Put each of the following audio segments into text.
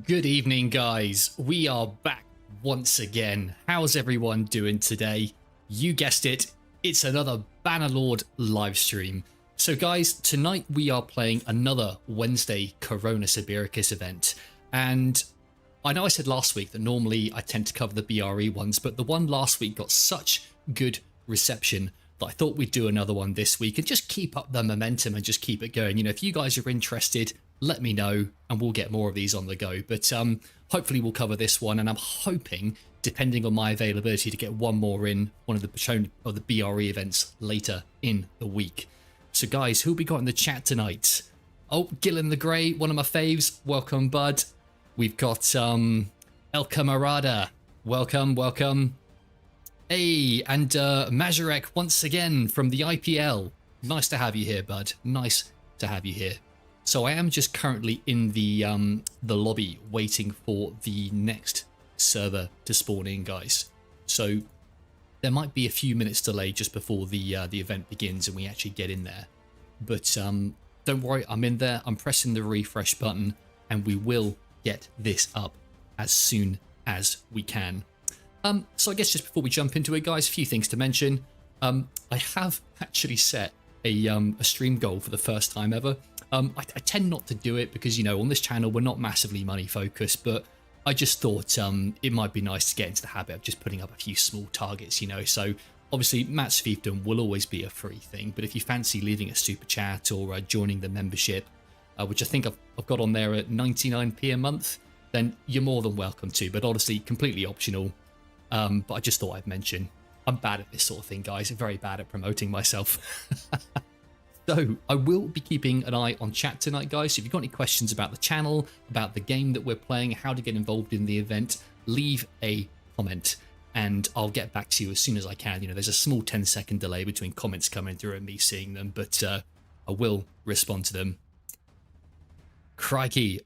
Good evening, guys. We are back once again. How's everyone doing today? You guessed it, it's another Bannerlord live stream. So guys, tonight we are playing another Wednesday Corona Sibiricus event. And I know I said last week that normally I tend to cover the BRE ones, but the one last week got such good reception that I thought we'd do another one this week and just keep up the momentum and just keep it going. You know, if you guys are interested, let me know and we'll get more of these on the go. But hopefully we'll cover this one, and I'm hoping, depending on my availability, to get one more in one of the Patron or the BRE events later in the week. So guys, who we got in the chat tonight? Oh, Gillen the Grey, one of my faves. Welcome, bud. We've got El Camarada. Welcome. Hey, and Mazurek once again from the IPL. Nice to have you here, bud. Nice to have you here. So I am just currently in the lobby waiting for the next server to spawn in, guys. So there might be a few minutes delay just before the event begins and we actually get in there. But don't worry, I'm in there. I'm pressing the refresh button and we will get this up as soon as we can. So I guess just before we jump into it, guys, a few things to mention. I have actually set a stream goal for the first time ever. I tend not to do it because, you know, on this channel we're not massively money focused, but I just thought it might be nice to get into the habit of just putting up a few small targets, you know. So obviously Matt's Fiefdom will always be a free thing, but if you fancy leaving a super chat or joining the membership, which I think I've got on there at 99p a month, then you're more than welcome to, but honestly completely optional. But I just thought I'd mention I'm bad at this sort of thing, guys. I'm very bad at promoting myself. So I will be keeping an eye on chat tonight, guys. So if you've got any questions about the channel, about the game that we're playing, how to get involved in the event, leave a comment and I'll get back to you as soon as I can. You know, there's a small 10-second delay between comments coming through and me seeing them, but I will respond to them. Crikey,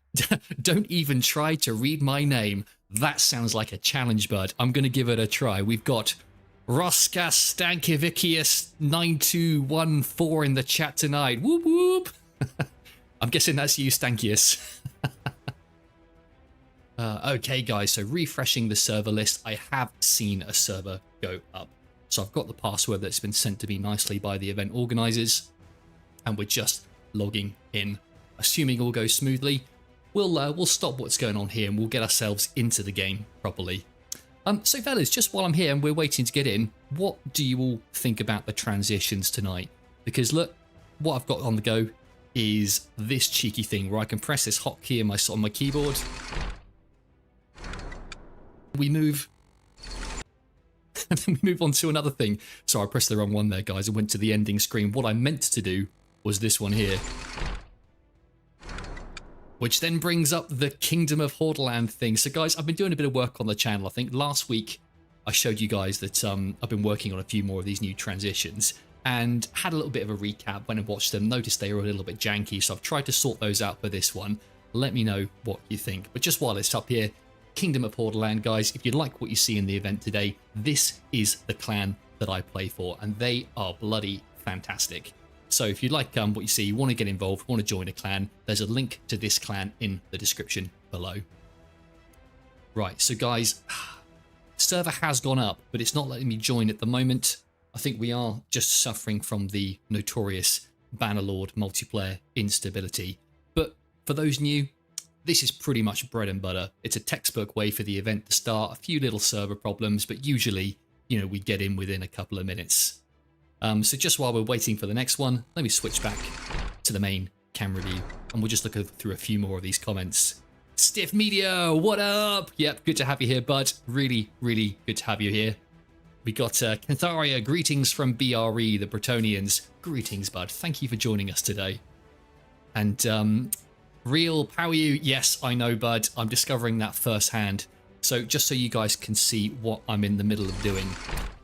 don't even try to read my name. That sounds like a challenge, bud. I'm going to give it a try. We've got Roskas Stankivicius 9214 in the chat tonight. Whoop whoop. I'm guessing that's you, Stankius. Okay, guys, so refreshing the server list, I have seen a server go up. So I've got the password that's been sent to me nicely by the event organizers, and we're just logging in. Assuming all goes smoothly, we'll stop what's going on here and we'll get ourselves into the game properly. So fellas, just while I'm here and we're waiting to get in, what do you all think about the transitions tonight? Because look, what I've got on the go is this cheeky thing where I can press this hotkey on my keyboard. We move. And then we move on to another thing. Sorry, I pressed the wrong one there, guys. I went to the ending screen. What I meant to do was this one here, which then brings up the Kingdom of Hordaland thing. So guys, I've been doing a bit of work on the channel. I think last week I showed you guys that I've been working on a few more of these new transitions and had a little bit of a recap when I watched them. Noticed they were a little bit janky, so I've tried to sort those out for this one. Let me know what you think. But just while it's up here, Kingdom of Hordaland, guys, if you like what you see in the event today, this is the clan that I play for, and they are bloody fantastic. So if you like what you see, you want to get involved, want to join a clan, there's a link to this clan in the description below. Right, so guys, server has gone up, but it's not letting me join at the moment. I think we are just suffering from the notorious Bannerlord multiplayer instability. But for those new, this is pretty much bread and butter. It's a textbook way for the event to start, a few little server problems, but usually, you know, we get in within a couple of minutes. So just while we're waiting for the next one, let me switch back to the main camera view and we'll just look through a few more of these comments. Stiff Media, what up? Yep, good to have you here, bud. Really, really good to have you here. We got Cantharia, greetings from BRE, the Bretonians. Greetings, bud. Thank you for joining us today. And Real, how are you? Yes, I know, bud. I'm discovering that firsthand. So just so you guys can see what I'm in the middle of doing,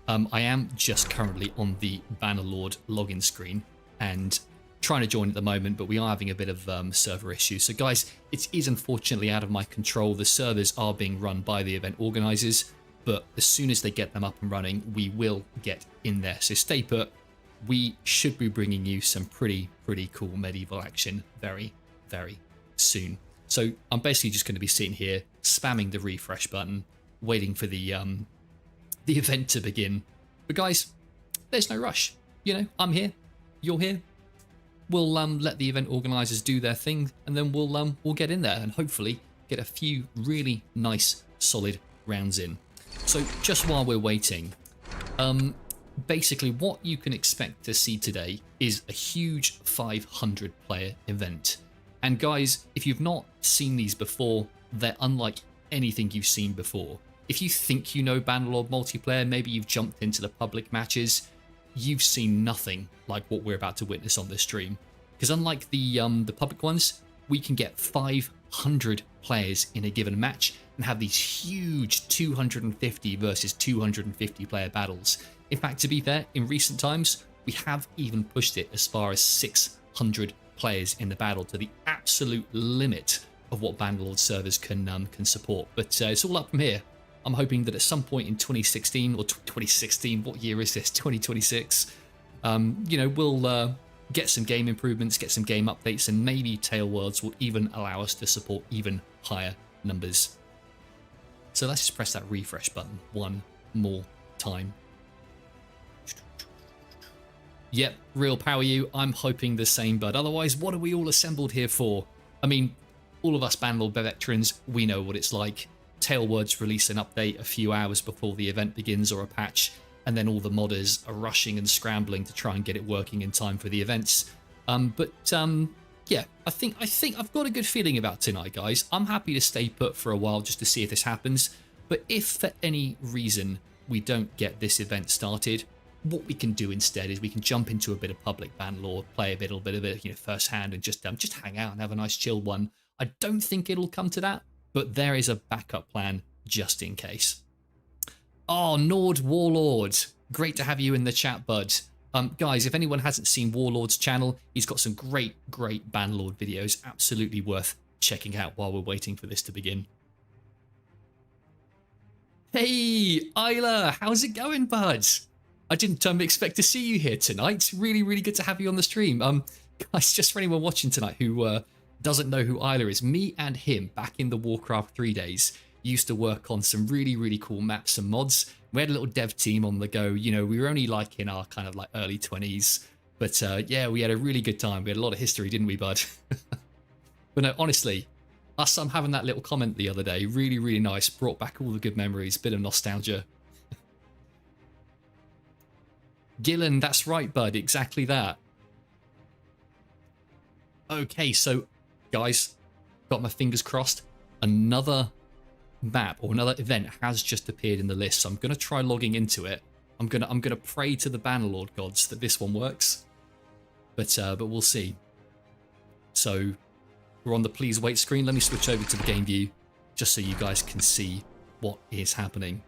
I am just currently on the Bannerlord login screen and trying to join at the moment, but we are having a bit of server issues. So guys, it is unfortunately out of my control. The servers are being run by the event organizers, but as soon as they get them up and running, we will get in there. So stay put. We should be bringing you some pretty cool medieval action very, very soon. So I'm basically just going to be sitting here spamming the refresh button, waiting for the event to begin. But guys, there's no rush. You know, I'm here, you're here. We'll let the event organisers do their thing, and then we'll get in there and hopefully get a few really nice, solid rounds in. So just while we're waiting, basically what you can expect to see today is a huge 500 player event. And guys, if you've not seen these before, they're unlike anything you've seen before. If you think you know Bannerlord multiplayer, maybe you've jumped into the public matches, you've seen nothing like what we're about to witness on this stream. Because unlike the public ones, we can get 500 players in a given match and have these huge 250 versus 250 player battles. In fact, to be fair, in recent times, we have even pushed it as far as 600 players in the battle, to the absolute limit of what Bannerlord servers can support. But it's all up from here. I'm hoping that at some point in 2016 or 2016, what year is this? 2026. You know, we'll get some game improvements, get some game updates, and maybe Tail Worlds will even allow us to support even higher numbers. So let's just press that refresh button one more time. Yep, real power you. I'm hoping the same, bud. Otherwise, what are we all assembled here for? I mean, all of us Bannerlord veterans, we know what it's like. Tailwords release an update a few hours before the event begins, or a patch, and then all the modders are rushing and scrambling to try and get it working in time for the events. Yeah, I think I've got a good feeling about tonight, guys. I'm happy to stay put for a while just to see if this happens. But if for any reason we don't get this event started, what we can do instead is we can jump into a bit of public Bannerlord, play a little bit of it, you know, firsthand, and just hang out and have a nice chill one. I don't think it'll come to that, but there is a backup plan just in case. Oh, Nord Warlord, great to have you in the chat, bud. Guys, if anyone hasn't seen Warlord's channel, he's got some great Bannerlord videos, absolutely worth checking out while we're waiting for this to begin. Hey, Isla, how's it going, bud? I didn't expect to see you here tonight. Really good to have you on the stream. Guys, just for anyone watching tonight who doesn't know who Isla is, me and him back in the Warcraft 3 days used to work on some really cool maps and mods. We had a little dev team on the go. You know, we were only like in our kind of like early 20s, but yeah, we had a really good time. We had a lot of history, didn't we, bud? But no, honestly, us having that little comment the other day, really nice, brought back all the good memories, bit of nostalgia. Gillen, that's right, bud, exactly that. Okay, so guys, got my fingers crossed. Another map or another event has just appeared in the list, so I'm gonna try logging into it. I'm gonna pray to the Bannerlord gods that this one works, but we'll see. So we're on the please wait screen. Let me switch over to the game view just so you guys can see what is happening.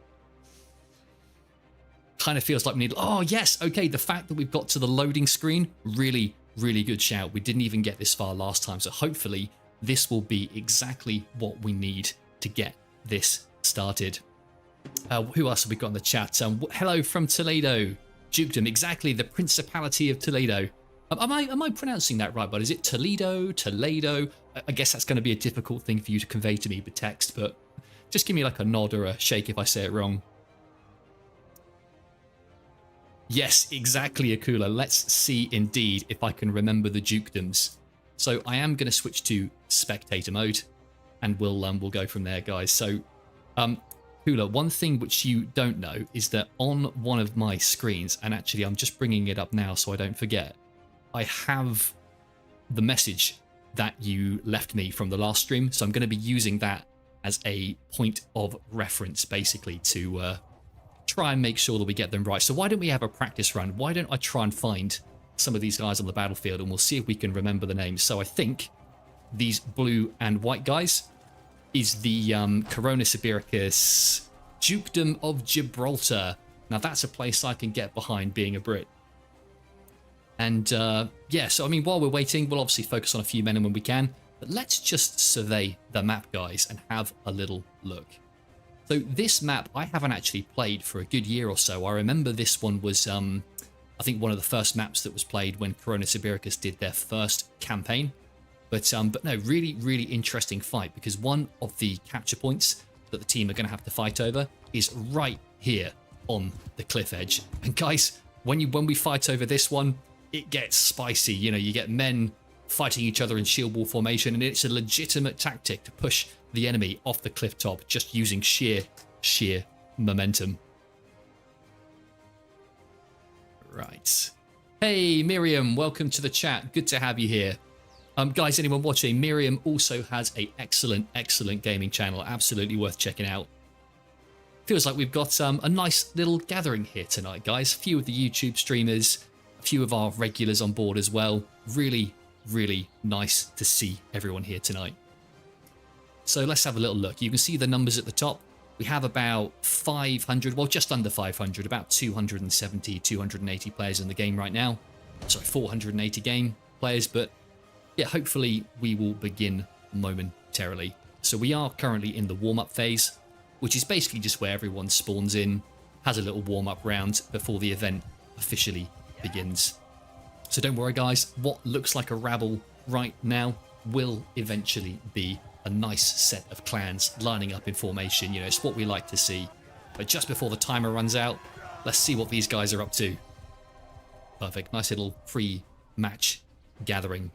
Kind of feels like we need, oh yes, okay, the fact that we've got to the loading screen, really good shout. We didn't even get this far last time, so hopefully this will be exactly what we need to get this started. Who else have we got in the chat? Hello from Toledo, Dukedom, exactly, the Principality of Toledo. Am I pronouncing that right, bud? Is it Toledo? I guess that's going to be a difficult thing for you to convey to me with text, but just give me like a nod or a shake if I say it wrong. Yes, exactly, Akula. Let's see indeed if I can remember the dukedoms. So I am going to switch to spectator mode, and we'll go from there, guys. So, Akula, one thing which you don't know is that on one of my screens, and actually I'm just bringing it up now so I don't forget, I have the message that you left me from the last stream. So I'm going to be using that as a point of reference, basically, to try and make sure that we get them right. So why don't we have a practice run? Why don't I try and find some of these guys on the battlefield, and we'll see if we can remember the names. So I think these blue and white guys is the Corona Sibiricus Dukedom of Gibraltar. Now that's a place I can get behind, being a Brit. And yeah, so I mean, while we're waiting, we'll obviously focus on a few men when we can, but let's just survey the map, guys, and have a little look. So this map I haven't actually played for a good year or so. I remember this one was, I think, one of the first maps that was played when Corona Sibiricus did their first campaign. But no, really, really interesting fight, because one of the capture points that the team are going to have to fight over is right here on the cliff edge. And guys, when we fight over this one, it gets spicy. You know, you get men fighting each other in shield wall formation, and it's a legitimate tactic to push the enemy off the cliff top just using sheer momentum. Right. Hey, Miriam, welcome to the chat. Good to have you here. Guys, anyone watching, Miriam also has a excellent gaming channel. Absolutely worth checking out. Feels like we've got a nice little gathering here tonight, guys. A few of the YouTube streamers, a few of our regulars on board as well. Really, really nice to see everyone here tonight. So let's have a little look. You can see the numbers at the top. We have about 500, well, just under 500, about 270, 280 players in the game right now. Sorry, 480 game players, but yeah, hopefully we will begin momentarily. So we are currently in the warm-up phase, which is basically just where everyone spawns in, has a little warm-up round before the event officially begins. So don't worry, guys, what looks like a rabble right now will eventually be a nice set of clans lining up in formation. You know, it's what we like to see. But just before the timer runs out, let's see what these guys are up to. Perfect, nice little free match gathering.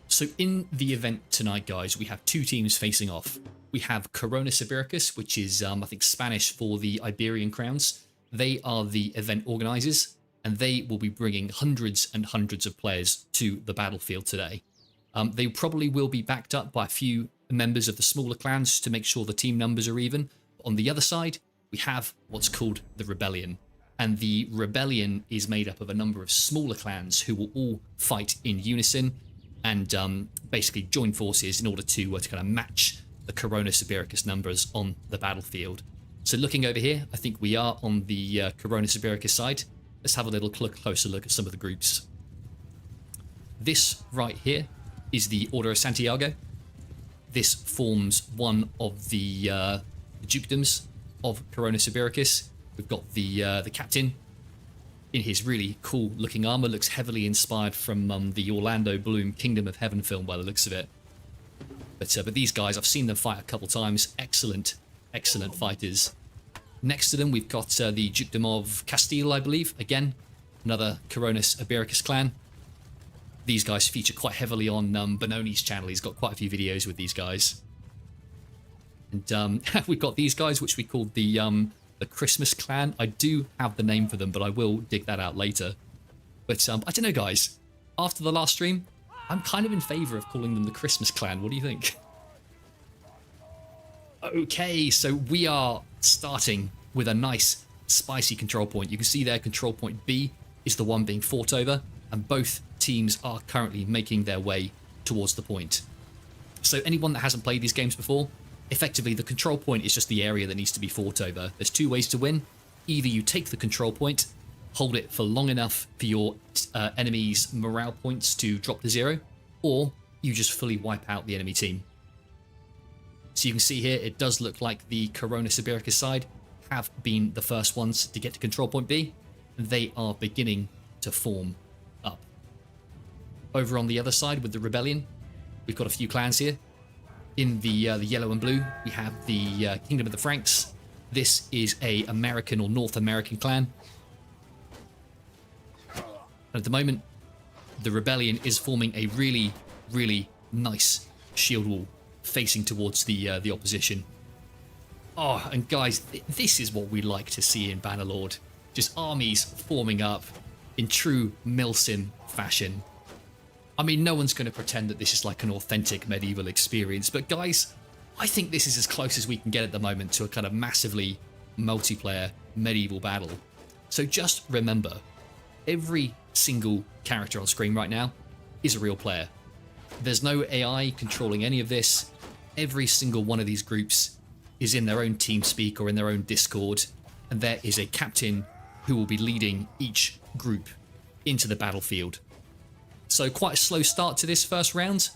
So in the event tonight, guys, we have two teams facing off. We have Coronas Ibericus, which is, I think, Spanish for the Iberian Crowns. They are the event organizers, and they will be bringing hundreds and hundreds of players to the battlefield today. They probably will be backed up by a few members of the smaller clans to make sure the team numbers are even. On the other side, we have what's called the Rebellion. And the Rebellion is made up of a number of smaller clans who will all fight in unison and basically join forces in order to kind of match the Coronas Ibericus numbers on the battlefield. So looking over here, I think we are on the Coronas Ibericus side. Let's have a little closer look at some of the groups. This right here is the Order of Santiago. This forms one of the dukedoms of Coronas Ibericus. We've got the captain in his really cool looking armor, looks heavily inspired from the Orlando Bloom Kingdom of Heaven film by the looks of it. But these guys, I've seen them fight a couple times. Excellent fighters. Next to them, we've got the Dukedom of Castile, I believe. Again, another Coronas Ibericus clan. These guys feature quite heavily on Benoni's channel. He's got quite a few videos with these guys. And we've got these guys, which we called the Christmas clan. I do have the name for them, but I will dig that out later. But I don't know, guys. After the last stream, I'm kind of in favor of calling them the Christmas clan. What do you think? Okay, so we are starting with a nice spicy control point. You can see there control point B is the one being fought over, and both teams are currently making their way towards the point. So anyone that hasn't played these games before, effectively the control point is just the area that needs to be fought over. There's two ways to win. Either you take the control point, hold it for long enough for your enemy's morale points to drop to 0, or you just fully wipe out the enemy team. So you can see here, it does look like the Coronas Ibericus side have been the first ones to get to control point B. They are beginning to form up. Over on the other side with the Rebellion, we've got a few clans here. In the yellow and blue, we have the Kingdom of the Franks. This is a American or North American clan. And at the moment, the Rebellion is forming a really, really nice shield wall facing towards the opposition. Oh, and guys, this is what we like to see in Bannerlord. Just armies forming up in true Milsim fashion. I mean, no one's going to pretend that this is like an authentic medieval experience, but guys, I think this is as close as we can get at the moment to a kind of massively multiplayer medieval battle. So just remember, every single character on screen right now is a real player. There's no AI controlling any of this. Every single one of these groups is in their own TeamSpeak or in their own Discord, and there is a captain who will be leading each group into the battlefield. So quite a slow start to this first round.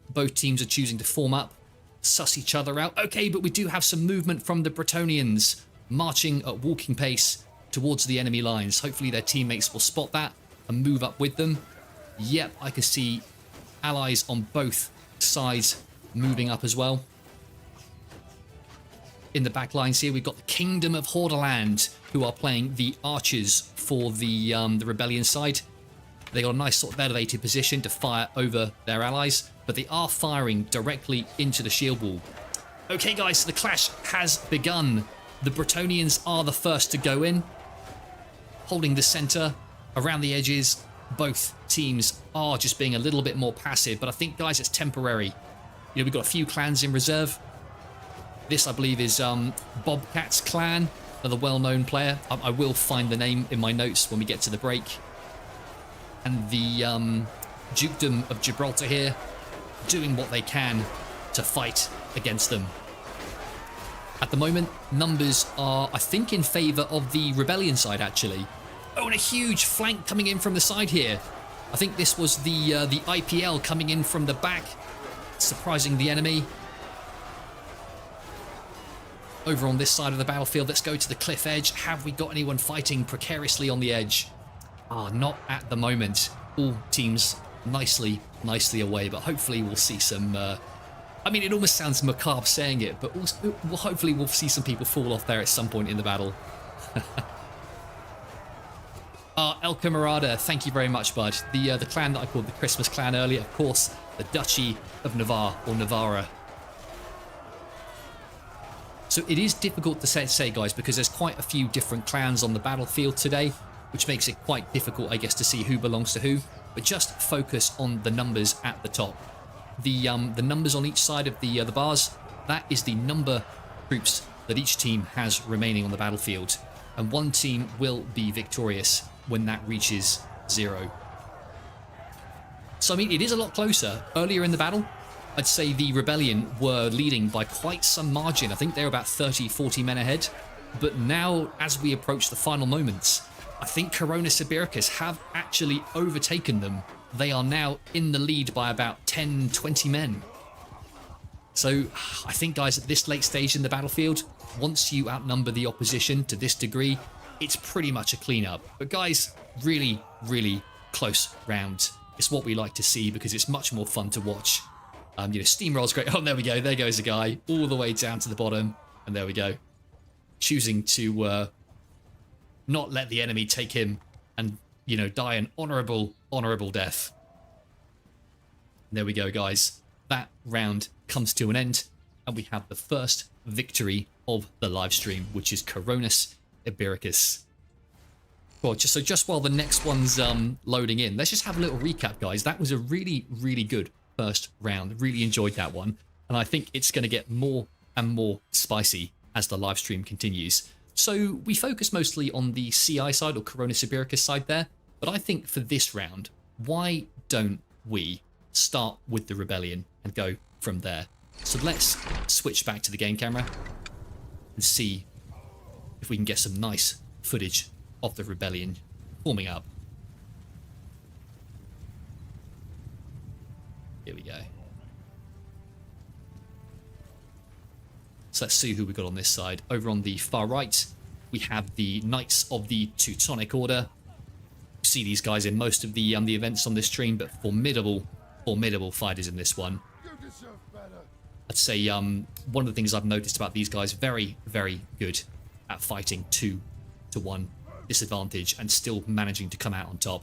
Both teams are choosing to form up, suss each other out. Okay, but we do have some movement from the Bretonnians marching at walking pace towards the enemy lines. Hopefully their teammates will spot that and move up with them. Yep, I can see allies on both sides moving up as well. In the back lines here, we've got the Kingdom of Hordaland, who are playing the archers for the rebellion side. They got a nice sort of elevated position to fire over their allies, but they are firing directly into the shield wall. Okay guys, so the clash has begun. The Bretonnians are the first to go in, holding the center around the edges. Both teams are just being a little bit more passive, but I think, guys, it's temporary. You know, we've got a few clans in reserve. This, I believe, is Bobcat's clan, another well-known player. I will find the name in my notes when we get to the break. And the Dukedom of Gibraltar here, doing what they can to fight against them. At the moment, numbers are, I think, in favour of the rebellion side, actually. Oh, and a huge flank coming in from the side here. I think this was the IPL coming in from the back, surprising the enemy. Over on this side of the battlefield, let's go to the cliff edge. Have we got anyone fighting precariously on the edge? Ah, not at the moment. All teams nicely away, but hopefully we'll see some... I mean, it almost sounds macabre saying it, but hopefully we'll see some people fall off there at some point in the battle. El Camarada, thank you very much, bud. The clan that I called the Christmas clan earlier, of course, the Duchy of Navarre, or Navarra. So it is difficult to say, guys, because there's quite a few different clans on the battlefield today, which makes it quite difficult, I guess, to see who belongs to who. But just focus on the numbers at the top. The numbers on each side of the bars, that is the number of troops that each team has remaining on the battlefield. And one team will be victorious when that reaches 0. So, I mean, it is a lot closer. Earlier in the battle, I'd say the rebellion were leading by quite some margin. I think they're about 30, 40 men ahead. But now, as we approach the final moments, I think Coronis Ibericus have actually overtaken them. They are now in the lead by about 10, 20 men. So I think, guys, at this late stage in the battlefield, once you outnumber the opposition to this degree, it's pretty much a clean-up. But guys, really, really close round. It's what we like to see because it's much more fun to watch. You know, steamroll's great. Oh, there we go. There goes a guy all the way down to the bottom. And there we go. Choosing to not let the enemy take him and, you know, die an honourable death. And there we go, guys. That round comes to an end. And we have the first victory of the live stream, which is Coronis Ibericus. Well, just while the next one's loading in, let's just have a little recap, guys. That was a really, really good first round. Really enjoyed that one. And I think it's going to get more and more spicy as the live stream continues. So we focus mostly on the CI side, or Coronis Ibericus side there. But I think for this round, why don't we start with the rebellion and go from there? So let's switch back to the game camera and see if we can get some nice footage of the rebellion forming up. Here we go. So let's see who we got on this side. Over on the far right, we have the Knights of the Teutonic Order. You see these guys in most of the events on this stream, but formidable fighters in this one. I'd say one of the things I've noticed about these guys, very, very good at fighting 2 to 1 disadvantage and still managing to come out on top.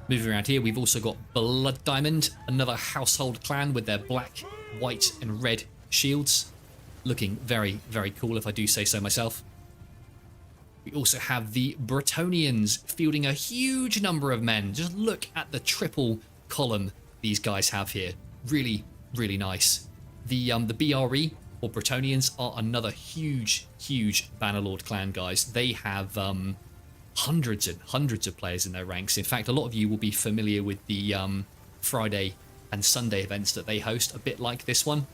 Moving around here, we've also got Blood Diamond, another household clan with their black, white and red shields. Looking very, very cool, if I do say so myself. We also have the Bretonnians fielding a huge number of men. Just look at the triple column these guys have here. Really, really nice. The BRE, or Bretonnians, are another huge Bannerlord clan, guys. They have hundreds and hundreds of players in their ranks. In fact, a lot of you will be familiar with the Friday and Sunday events that they host, a bit like this one.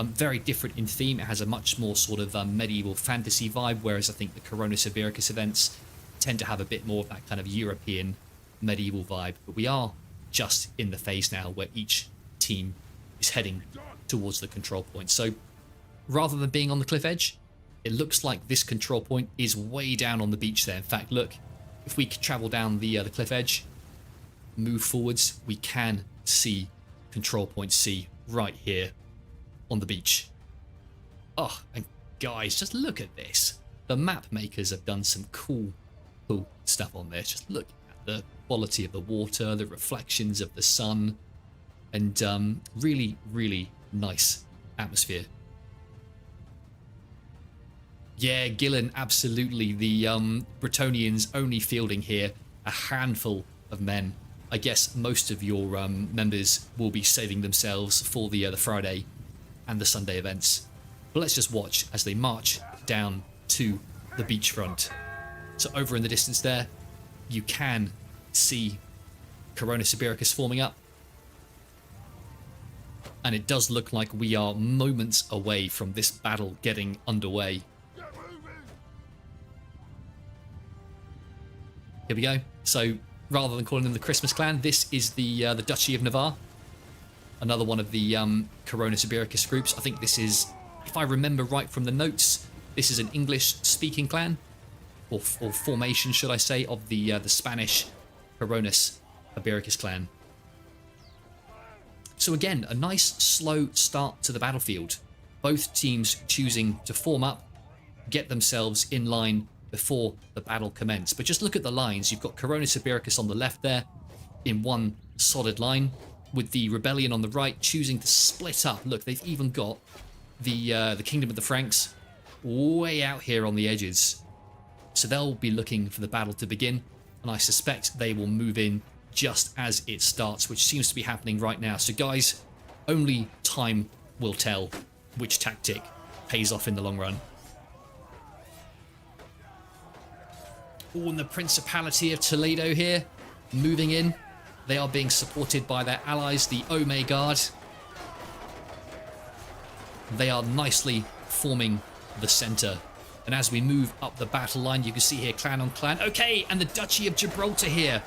Very different in theme. It has a much more sort of medieval fantasy vibe, whereas I think the Coronis Ibericus events tend to have a bit more of that kind of European medieval vibe. But we are just in the phase now where each team is heading towards the control point. So rather than being on the cliff edge, it looks like this control point is way down on the beach there. In fact, look, if we could travel down the cliff edge, move forwards, we can see control point C right here on the beach. Oh, and guys, just look at this. The map makers have done some cool stuff on this. Just look at the quality of the water, the reflections of the sun, and really, really nice atmosphere. Yeah, Gillen, absolutely. The Bretonians only fielding here a handful of men. I guess most of your members will be saving themselves for the Friday and the Sunday events. But let's just watch as they march down to the beachfront. So over in the distance there, you can see Corona Sibiricus forming up. And it does look like we are moments away from this battle getting underway. Here we go. So rather than calling them the Christmas clan, this is the Duchy of Navarre. Another one of the Corona Sibiricus groups. I think this is, if I remember right from the notes, this is an English-speaking clan, or formation, should I say, of the Spanish Coronis Sibiricus clan. So again, a nice slow start to the battlefield. Both teams choosing to form up, get themselves in line before the battle commenced. But just look at the lines. You've got Corona Sibiricus on the left there in one solid line, with the rebellion on the right choosing to split up. Look, they've even got the Kingdom of the Franks way out here on the edges. So they'll be looking for the battle to begin, and I suspect they will move in just as it starts, which seems to be happening right now. So guys, only time will tell which tactic pays off in the long run. Oh, and the Principality of Toledo here, moving in. They are being supported by their allies, the Ome Guard. They are nicely forming the centre. And as we move up the battle line, you can see here clan on clan. Okay, and the Duchy of Gibraltar here,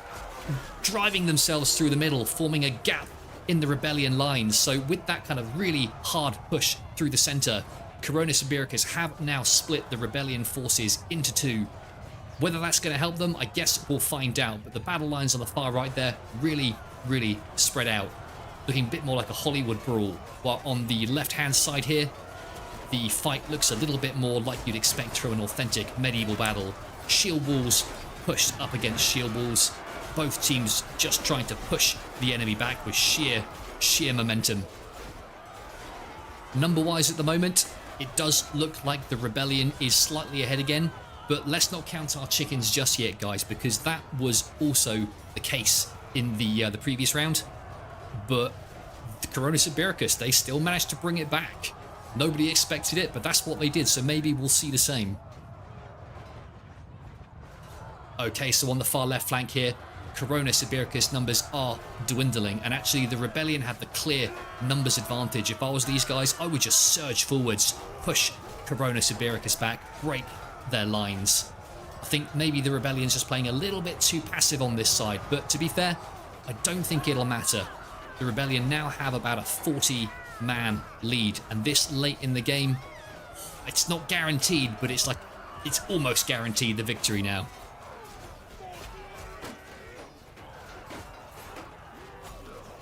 driving themselves through the middle, forming a gap in the rebellion lines. So with that kind of really hard push through the centre, Corona Sibiricus have now split the rebellion forces into two. Whether that's going to help them, I guess we'll find out. But the battle lines on the far right there, really, really spread out. Looking a bit more like a Hollywood brawl. While on the left-hand side here, the fight looks a little bit more like you'd expect from an authentic medieval battle. Shield walls pushed up against shield walls. Both teams just trying to push the enemy back with sheer momentum. Number-wise at the moment, it does look like the rebellion is slightly ahead again. But let's not count our chickens just yet, guys, because that was also the case in the previous round. But the Corona Sibiricus, they still managed to bring it back. Nobody expected it, but that's what they did, so maybe we'll see the same. Okay, so on the far left flank here, Corona Sibiricus numbers are dwindling, and actually the rebellion had the clear numbers advantage. If I was these guys, I would just surge forwards, push Corona Sibiricus back, break their lines. I think maybe the rebellion's just playing a little bit too passive on this side, but to be fair, I don't think it'll matter. The rebellion now have about a 40-man lead, and this late in the game, it's not guaranteed, but it's almost guaranteed the victory now.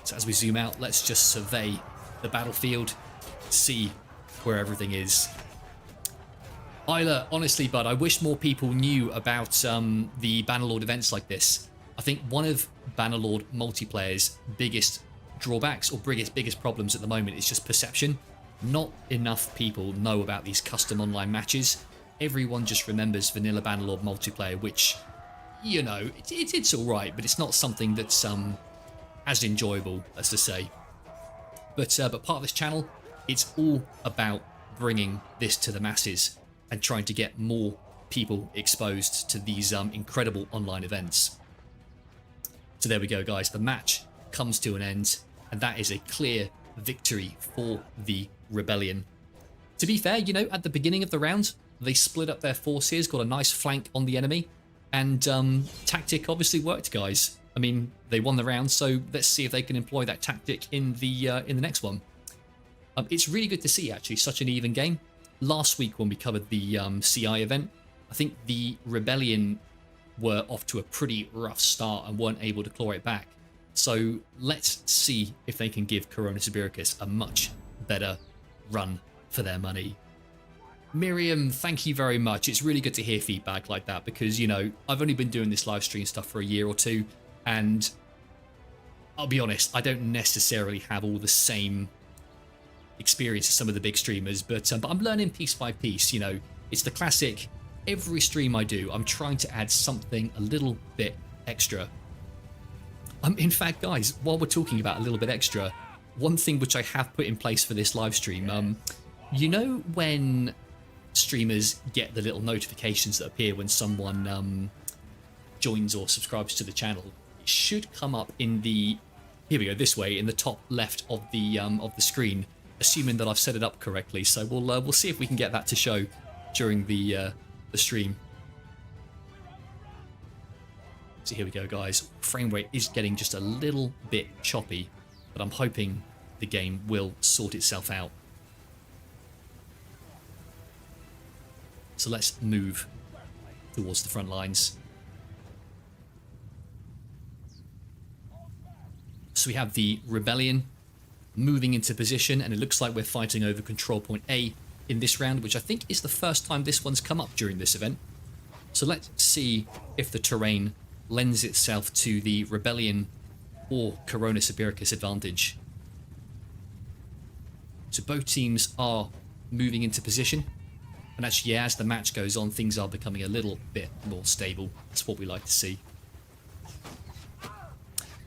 So as we zoom out, let's just survey the battlefield, see where everything is. Isla, honestly, bud, I wish more people knew about the Bannerlord events like this. I think one of Bannerlord multiplayer's biggest drawbacks or biggest problems at the moment is just perception. Not enough people know about these custom online matches. Everyone just remembers vanilla Bannerlord multiplayer, which, you know, it's alright, but it's not something that's as enjoyable as to say. But part of this channel, it's all about bringing this to the masses and trying to get more people exposed to these incredible online events. So there we go, guys. The match comes to an end, and that is a clear victory for the rebellion. To be fair, you know, at the beginning of the round, they split up their forces, got a nice flank on the enemy, and tactic obviously worked, guys. I mean, they won the round, so let's see if they can employ that tactic in the next one. It's really good to see, actually, such an even game. Last week when we covered the CI event, I think the rebellion were off to a pretty rough start and weren't able to claw it back. So let's see if they can give Corona Sibiricus a much better run for their money. Miriam, thank you very much. It's really good to hear feedback like that because, you know, I've only been doing this live stream stuff for a year or two, and I'll be honest, I don't necessarily have all the same experience as some of the big streamers, but I'm learning piece by piece. You know, it's the classic, every stream I do, I'm trying to add something a little bit extra. In fact, guys, while we're talking about a little bit extra, one thing which I have put in place for this live stream, you know when streamers get the little notifications that appear when someone joins or subscribes to the channel, it should come up in the, here we go, this way, in the top left of the screen, assuming that I've set it up correctly. So we'll see if we can get that to show during the stream. So here we go, guys. Frame rate is getting just a little bit choppy, but I'm hoping the game will sort itself out. So let's move towards the front lines. So we have the Rebellion moving into position, and it looks like we're fighting over Control Point A in this round, which I think is the first time this one's come up during this event. So let's see if the terrain lends itself to the Rebellion or Corona Sibiricus advantage. So both teams are moving into position, and actually, yeah, as the match goes on, things are becoming a little bit more stable. That's what we like to see.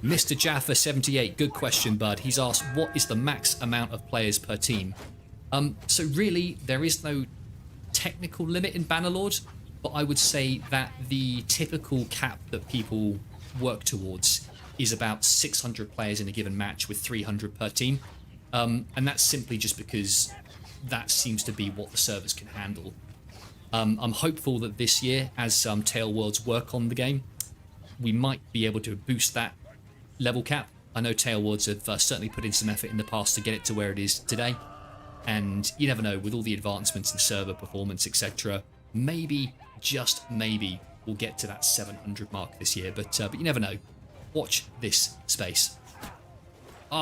Mr. Jaffa78, good question, bud. He's asked, what is the max amount of players per team? So really, there is no technical limit in Bannerlord, but I would say that the typical cap that people work towards is about 600 players in a given match with 300 per team. And that's simply just because that seems to be what the servers can handle. I'm hopeful that this year, as Tail Worlds work on the game, we might be able to boost that level cap. I know Tail Worlds have certainly put in some effort in the past to get it to where it is today. And you never know, with all the advancements in server performance, etc., maybe, just maybe, we'll get to that 700 mark this year. But you never know. Watch this space.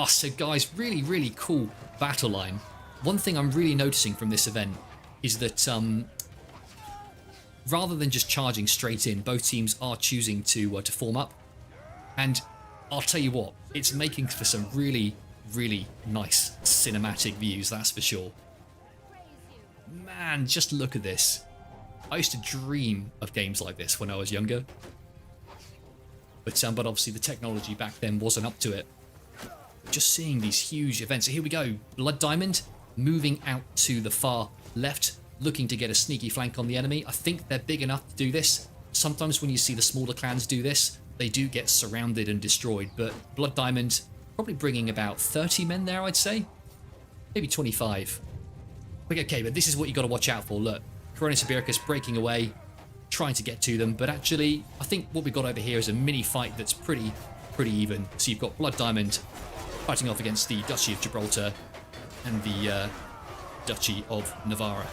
So guys, really, really cool battle line. One thing I'm really noticing from this event is that rather than just charging straight in, both teams are choosing to form up. And I'll tell you what, it's making for some really, really nice cinematic views, that's for sure. Man, just look at this. I used to dream of games like this when I was younger. But obviously the technology back then wasn't up to it. Just seeing these huge events. So here we go. Blood Diamond moving out to the far left, looking to get a sneaky flank on the enemy. I think they're big enough to do this. Sometimes when you see the smaller clans do this, they do get surrounded and destroyed. But Blood Diamond probably bringing about 30 men there, I'd say. Maybe 25. Okay, but this is what you got to watch out for. Look, Corona Sibiricus breaking away, trying to get to them. But actually, I think what we've got over here is a mini fight that's pretty even. So you've got Blood Diamond fighting off against the Duchy of Gibraltar and the Duchy of Navarra.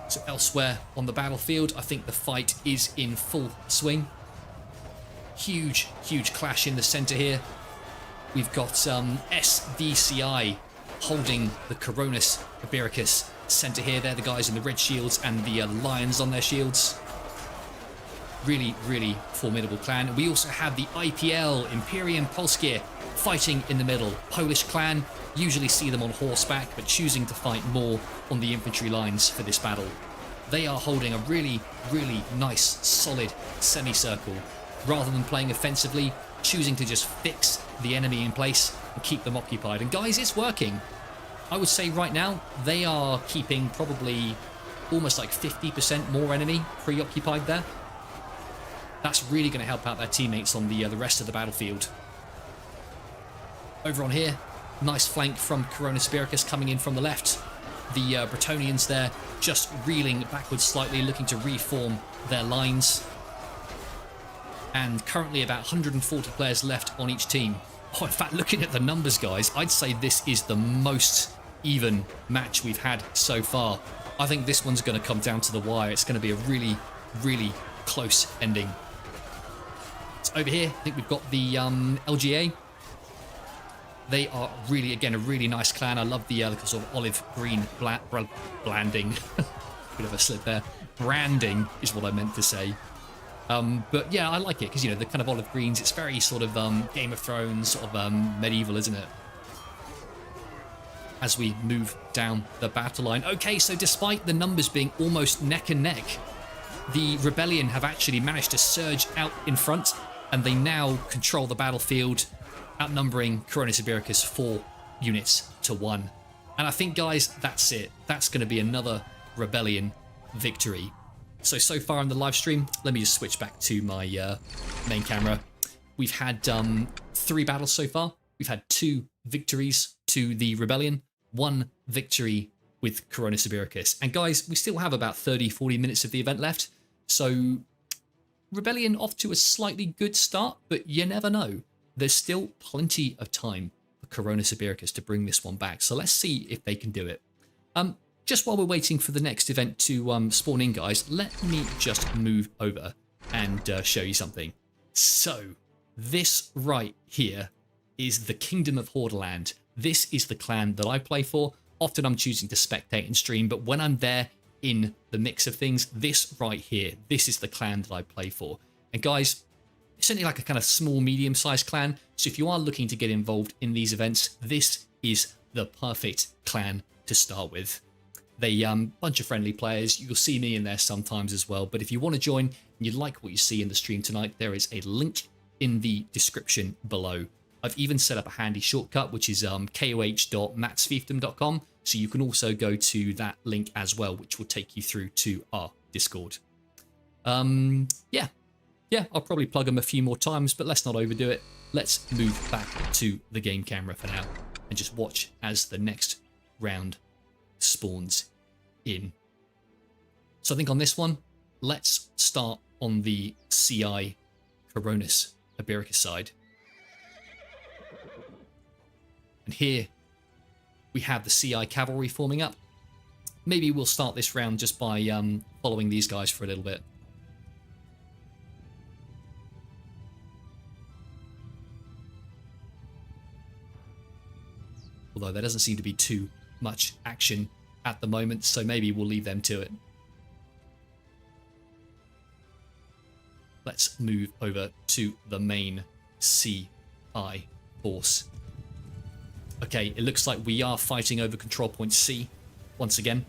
So elsewhere on the battlefield, I think the fight is in full swing. Huge clash in the centre here. We've got SVCI holding the Corona Sibiricus centre here. They're the guys in the red shields and the lions on their shields. Really formidable clan. We also have the IPL, Imperium Polskie, fighting in the middle. Polish clan, usually see them on horseback, but choosing to fight more on the infantry lines for this battle. They are holding a really nice, solid semicircle. Rather than playing offensively, choosing to just fix the enemy in place and keep them occupied. And guys, it's working. I would say right now, they are keeping probably almost like 50% more enemy preoccupied there. That's really going to help out their teammates on the rest of the battlefield. Over on here, nice flank from Corona Sibiricus coming in from the left. The Bretonians there just reeling backwards slightly, looking to reform their lines. And currently about 140 players left on each team. Oh, in fact, looking at the numbers, guys, I'd say this is the most even match we've had so far. I think this one's going to come down to the wire. It's going to be a really close ending. So over here, I think we've got the LGA. They are really, again, a really nice clan. I love the sort of olive green blanding. Bit of a slip there. Branding is what I meant to say. But yeah, I like it because, you know, the kind of olive greens, it's very sort of Game of Thrones, sort of medieval, isn't it? As we move down the battle line. Okay, so despite the numbers being almost neck and neck, the Rebellion have actually managed to surge out in front, and they now control the battlefield, outnumbering Coronis Ibéricus 4 units to 1. And I think, guys, that's it. That's going to be another Rebellion victory. So far in the live stream, let me just switch back to my main camera. We've had 3 battles so far. We've had 2 victories to the Rebellion, 1 victory with Coronis Ibéricus. And guys, we still have about 30-40 minutes of the event left. So Rebellion off to a slightly good start, but you never know. There's still plenty of time for Coronis Ibéricus to bring this one back. So let's see if they can do it. Just while we're waiting for the next event to spawn in, guys, let me just move over and show you something. So this right here is the Kingdom of Hordaland. This is the clan that I play for. Often I'm choosing to spectate and stream, but when I'm there in the mix of things, this right here, this is the clan that I play for. And guys, it's only like a kind of small, medium-sized clan. So if you are looking to get involved in these events, this is the perfect clan to start with. They bunch of friendly players. You'll see me in there sometimes as well. But if you want to join and you like what you see in the stream tonight, there is a link in the description below. I've even set up a handy shortcut, which is koh.matsfiefdom.com. So you can also go to that link as well, which will take you through to our Discord. Yeah, I'll probably plug them a few more times, but let's not overdo it. Let's move back to the game camera for now and just watch as the next round spawns in. So I think on this one, let's start on the CI Coronis Ibéricus side. And here we have the CI Cavalry forming up. Maybe we'll start this round just by following these guys for a little bit. Although there doesn't seem to be too much action at the moment, so maybe we'll leave them to it. Let's move over to the main CI force. Okay, it looks like we are fighting over control point C once again,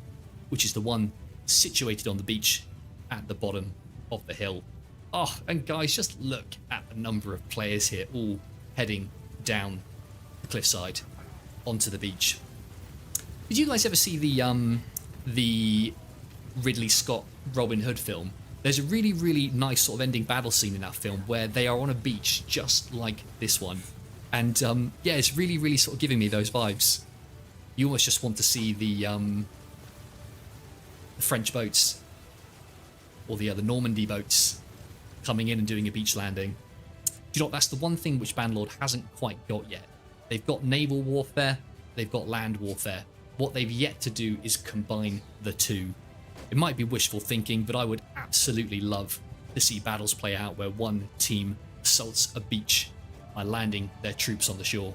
which is the one situated on the beach at the bottom of the hill. Oh, and guys, just look at the number of players here, all heading down the cliffside onto the beach. Did you guys ever see the Ridley Scott Robin Hood film? There's a really, really nice sort of ending battle scene in that film where they are on a beach just like this one. And yeah, it's really, really sort of giving me those vibes. You almost just want to see the French boats or the Normandy boats coming in and doing a beach landing. Do you know what? That's the one thing which Bannerlord hasn't quite got yet. They've got naval warfare, they've got land warfare. What they've yet to do is combine the two. It might be wishful thinking, but I would absolutely love to see battles play out where one team assaults a beach by landing their troops on the shore.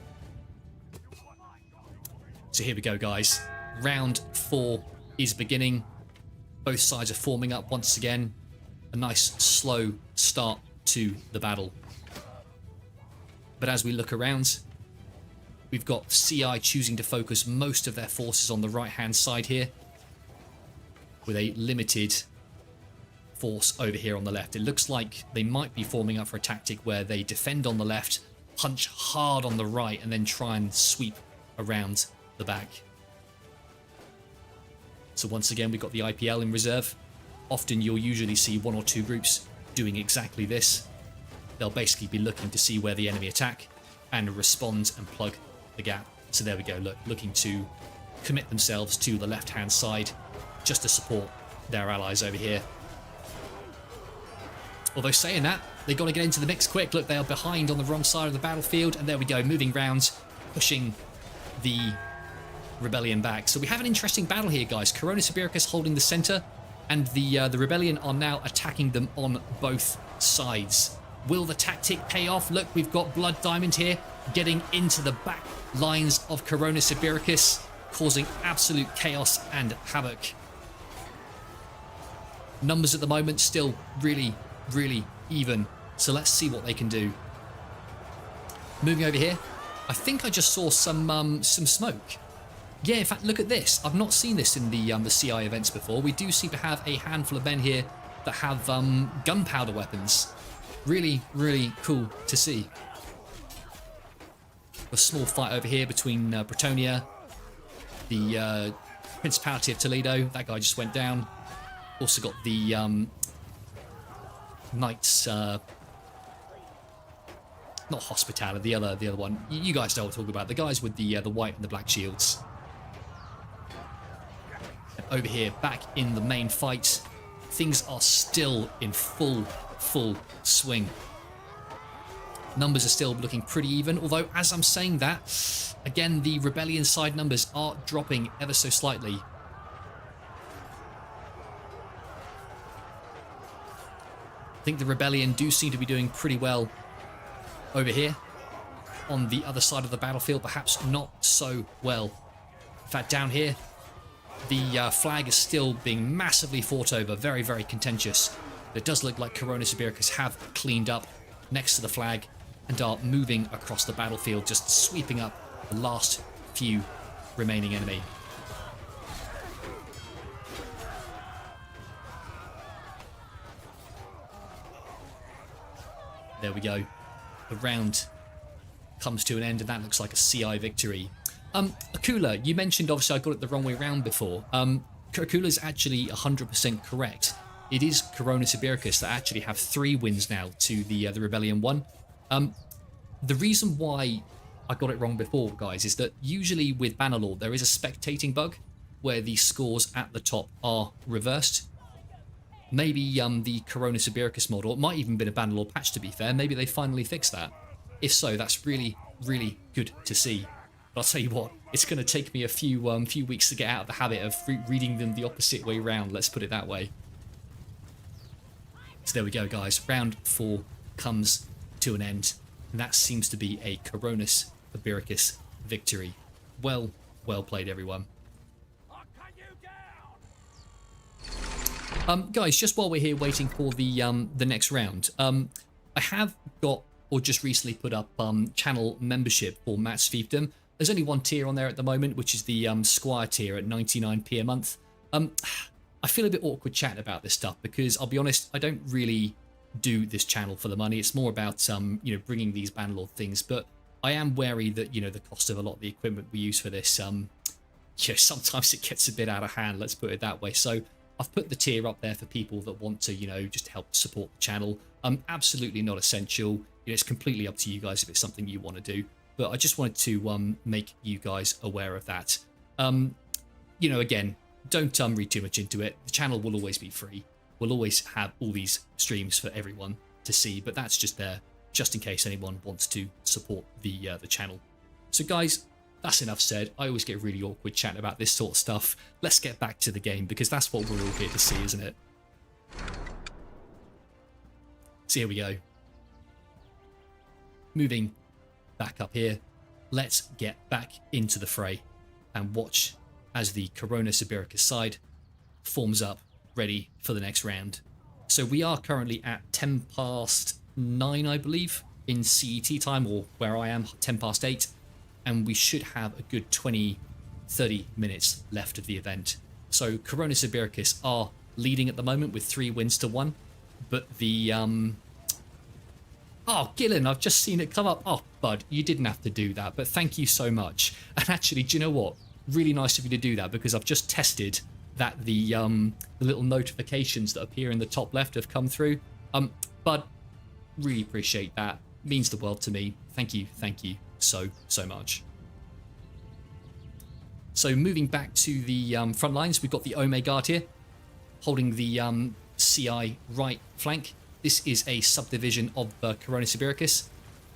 So here we go, guys. Round 4 is beginning. Both sides are forming up once again. A nice slow start to the battle. But as we look around, we've got CI choosing to focus most of their forces on the right-hand side here, with a limited force over here on the left. It looks like they might be forming up for a tactic where they defend on the left, punch hard on the right, and then try and sweep around the back. So once again, we've got the IPL in reserve. Often you'll usually see 1 or 2 groups doing exactly this. They'll basically be looking to see where the enemy attack and respond and plug the gap. So there we go, look, looking to commit themselves to the left-hand side just to support their allies over here. Although saying that, they've got to get into the mix quick. Look, they are behind on the wrong side of the battlefield, and there we go, moving round, pushing the Rebellion back. So we have an interesting battle here, guys. Coronis Ibéricus holding the center, and the Rebellion are now attacking them on both sides. Will the tactic pay off? Look, we've got Blood Diamond here getting into the back lines of Coronis Ibiricus, causing absolute chaos and havoc. Numbers at the moment still really, really even. So let's see what they can do. Moving over here, I think I just saw some smoke. Yeah, in fact, look at this. I've not seen this in the CI events before. We do seem to have a handful of men here that have gunpowder weapons. Really, really cool to see. A small fight over here between Bretonia, the Principality of Toledo. That guy just went down. Also got the Knights, not Hospitality, the other one. You guys know what I'm talking about. The guys with the white and the black shields. And over here, back in the main fight, things are still in full swing. Numbers are still looking pretty even, although as I'm saying that, again, the rebellion side numbers are dropping ever so slightly. I think the rebellion do seem to be doing pretty well over here. On the other side of the battlefield, perhaps not so well. In fact, down here, the flag is still being massively fought over, very, very contentious. It does look like Coronis Ibiricus have cleaned up next to the flag and are moving across the battlefield, just sweeping up the last few remaining enemy. There we go. The round comes to an end, and that looks like a CI victory. Akula, you mentioned, obviously I got it the wrong way around before. Akula is actually 100% correct. It is Coronis Ibiricus that actually have 3 wins now to the Rebellion 1. The reason why I got it wrong before, guys, is that usually with Bannerlord there is a spectating bug where the scores at the top are reversed. Maybe the Coronis Ibiricus model, it might even been a Bannerlord patch to be fair, maybe they finally fixed that. If so, that's really, really good to see. But I'll tell you what, it's going to take me a few weeks to get out of the habit of reading them the opposite way round, let's put it that way. So there we go, guys. Round 4 comes to an end, and that seems to be a Coronis Ibiricus victory. Well played, everyone. Guys, just while we're here waiting for the next round, I have got, or just recently put up, channel membership for Matt's Fiefdom. There's only one tier on there at the moment, which is the Squire tier at 99p a month. I feel a bit awkward chatting about this stuff because I'll be honest, I don't really do this channel for the money. It's more about bringing these Bannerlord things, but I am wary that the cost of a lot of the equipment we use for this, sometimes it gets a bit out of hand. Let's put it that way. So I've put the tier up there for people that want to just help support the channel. Absolutely not essential. It's completely up to you guys if it's something you want to do. But I just wanted to make you guys aware of that. Again, don't read too much into it. The channel will always be free. We'll always have all these streams for everyone to see, but that's just there just in case anyone wants to support the channel. So guys, that's enough said. I always get really awkward chatting about this sort of stuff. Let's get back to the game because that's what we're all here to see, isn't it? So here we go. Moving back up here, let's get back into the fray and watch as the Coronis Ibiricus side forms up ready for the next round. So we are currently at 10 past 9, I believe, in CET time, or where I am, 10 past 8, and we should have a good 20-30 minutes left of the event. So Coronis Ibiricus are leading at the moment with 3 wins to 1, but the oh, Gillen, I've just seen it come up. Oh, bud, you didn't have to do that, but thank you so much. And actually, do you know what? Really nice of you to do that because I've just tested that the little notifications that appear in the top left have come through. Bud, really appreciate that. Means the world to me. Thank you so much. So moving back to the front lines, we've got the Ome Guard here, holding the CI right flank. This is a subdivision of Coronis Ibiricus,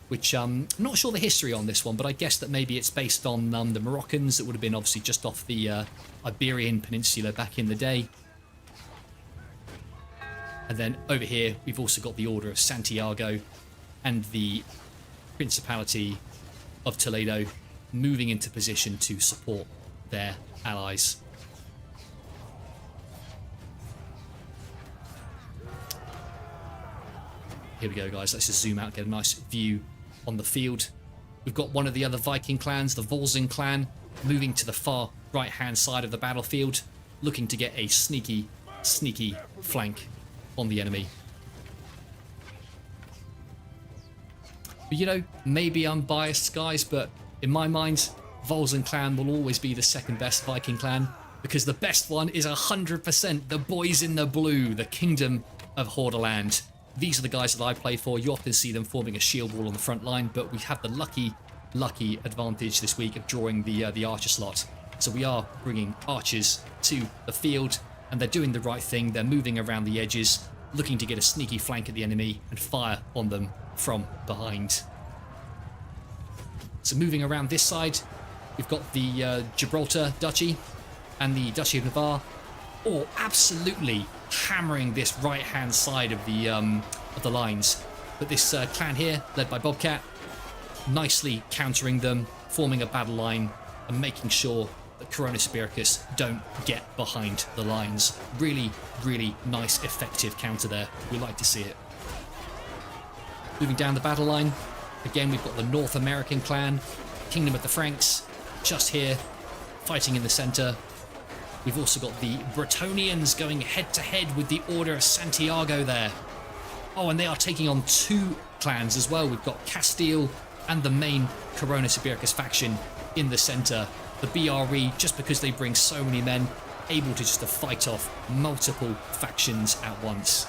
which I'm not sure the history on this one, but I guess that maybe it's based on the Moroccans that would have been obviously just off the Iberian Peninsula back in the day. And then over here, we've also got the Order of Santiago and the Principality of Toledo moving into position to support their allies. Here we go, guys. Let's just zoom out, get a nice view on the field. We've got one of the other Viking clans, the Volsung clan, moving to the far right-hand side of the battlefield, looking to get a sneaky flank on the enemy. But, you know, maybe I'm biased, guys, but in my mind, Volsung clan will always be the second best Viking clan, because the best one is 100% the boys in the blue, the Kingdom of Hordaland. These are the guys that I play for. You often see them forming a shield wall on the front line, but we have the lucky advantage this week of drawing the archer slot. So we are bringing archers to the field, and they're doing the right thing. They're moving around the edges, looking to get a sneaky flank at the enemy and fire on them from behind. So moving around this side, we've got the Gibraltar Duchy and the Duchy of Navarre, all absolutely hammering this right-hand side of the lines. But this clan here, led by Bobcat, nicely countering them, forming a battle line and making sure that Coronis Ibéricus don't get behind the lines. Really, really nice, effective counter there. We like to see it. Moving down the battle line, again we've got the North American clan, Kingdom of the Franks, just here, fighting in the centre. We've also got the Bretonians going head-to-head with the Order of Santiago there. Oh, and they are taking on two clans as well. We've got Castile and the main Coronis Ibéricus faction in the centre. The BRE, just because they bring so many men, able to just fight off multiple factions at once.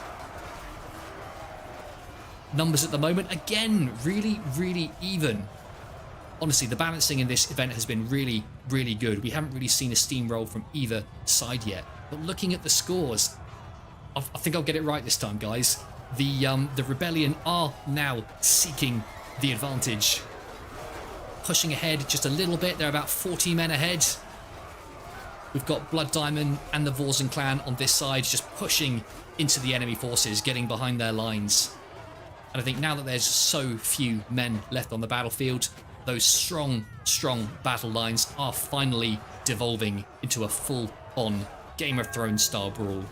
Numbers at the moment, again, really, really even. Honestly, the balancing in this event has been really, really good. We haven't really seen a steamroll from either side yet. But looking at the scores, I think I'll get it right this time, guys. The Rebellion are now seeking the advantage. Pushing ahead just a little bit. They're about 40 men ahead. We've got Blood Diamond and the Volsung clan on this side, just pushing into the enemy forces, getting behind their lines. And I think now that there's so few men left on the battlefield, those strong battle lines are finally devolving into a full-on Game of Thrones style brawl.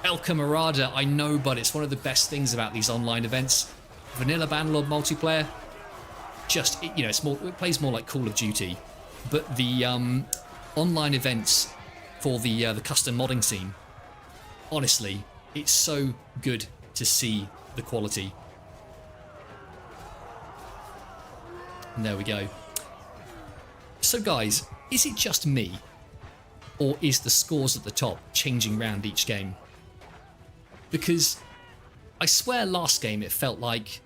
El Camarada, I know, but it's one of the best things about these online events. Vanilla Bannerlord multiplayer, just, you know, it plays more like Call of Duty, but the online events for the custom modding scene, honestly, it's so good to see the quality. And there we go. So guys, is it just me, or is the scores at the top changing round each game? Because I swear last game it felt like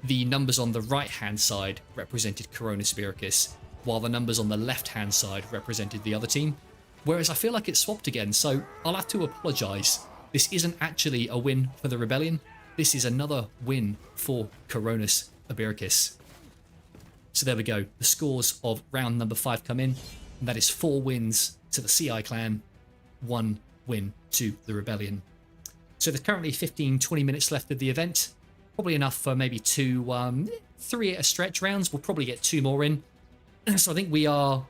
the numbers on the right hand side represented Coronis Ibéricus, while the numbers on the left hand side represented the other team. Whereas I feel like it's swapped again, so I'll have to apologise. This isn't actually a win for the Rebellion. This is another win for Coronis Ibéricus. So there we go. The scores of round number 5 come in, and that is 4 wins to the CI clan, 1 win to the Rebellion. So there's currently 15-20 minutes left of the event. Probably enough for maybe 3 at a stretch rounds. We'll probably get 2 more in. So I think we are...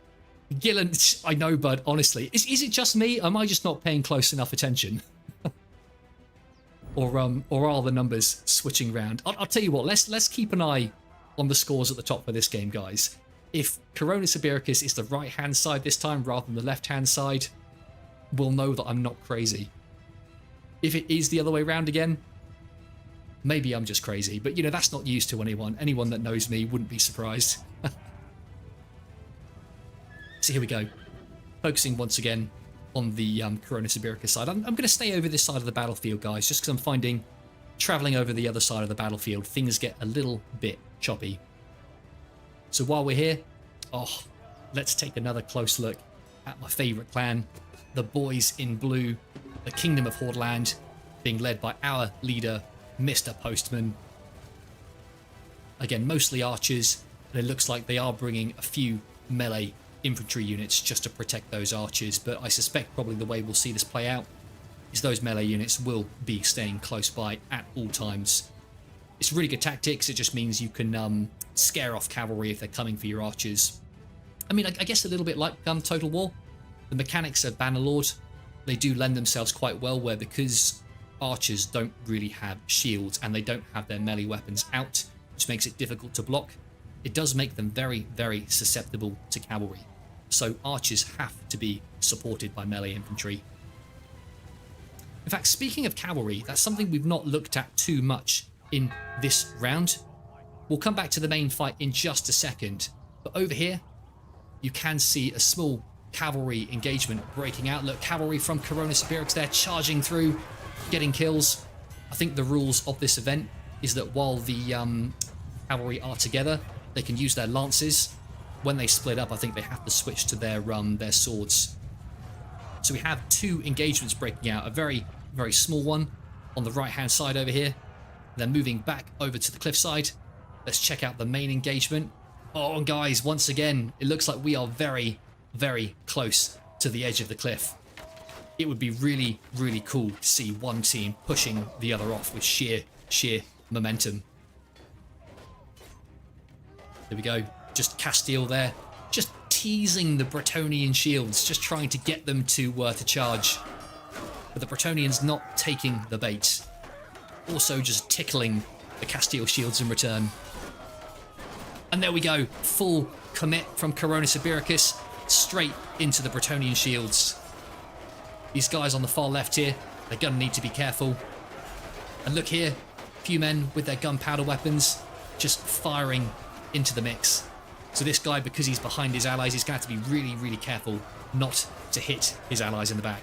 Gillen, I know, but honestly, is it just me? Am I just not paying close enough attention? or are the numbers switching around? I'll tell you what, let's keep an eye on the scores at the top for this game, guys. If Coronis Ibéricus is the right-hand side this time rather than the left-hand side, we'll know that I'm not crazy. If it is the other way around again, maybe I'm just crazy. But, you know, that's not news to anyone. Anyone that knows me wouldn't be surprised. So here we go. Focusing once again on the Coronis Ibéricus side. I'm going to stay over this side of the battlefield, guys, just because I'm finding traveling over the other side of the battlefield, things get a little bit choppy. So while we're here, let's take another close look at my favourite clan, the boys in blue, the Kingdom of Hordaland, being led by our leader, Mr. Postman. Again, mostly archers, and it looks like they are bringing a few melee infantry units just to protect those archers, but I suspect probably the way we'll see this play out is those melee units will be staying close by at all times. It's really good tactics. It just means you can scare off cavalry if they're coming for your archers. I mean, I guess a little bit like Total War. The mechanics of Bannerlord, they do lend themselves quite well, where because archers don't really have shields and they don't have their melee weapons out, which makes it difficult to block, it does make them very, very susceptible to cavalry. So archers have to be supported by melee infantry. In fact, speaking of cavalry, that's something we've not looked at too much in this round. We'll come back to the main fight in just a second, but over here you can see a small cavalry engagement breaking out. Look, cavalry from Coronis Iberics there charging through, getting kills. I think the rules of this event is that while the cavalry are together, they can use their lances. When they split up, I think they have to switch to their swords. So we have two engagements breaking out, a very, very small one on the right-hand side over here. Then moving back over to the cliffside. Let's check out the main engagement. Oh, and guys, once again, it looks like we are very, very close to the edge of the cliff. It would be really, really cool to see one team pushing the other off with sheer momentum. There we go. Just Castile there, just teasing the Bretonnian shields, just trying to get them to charge. But the Bretonnians not taking the bait. Also just tickling the Castile shields in return. And there we go, full commit from Coronis Ibericis straight into the Bretonnian shields. These guys on the far left here, they're going to need to be careful. And look here, a few men with their gunpowder weapons just firing into the mix. So this guy, because he's behind his allies, he's going to have to be really, really careful not to hit his allies in the back.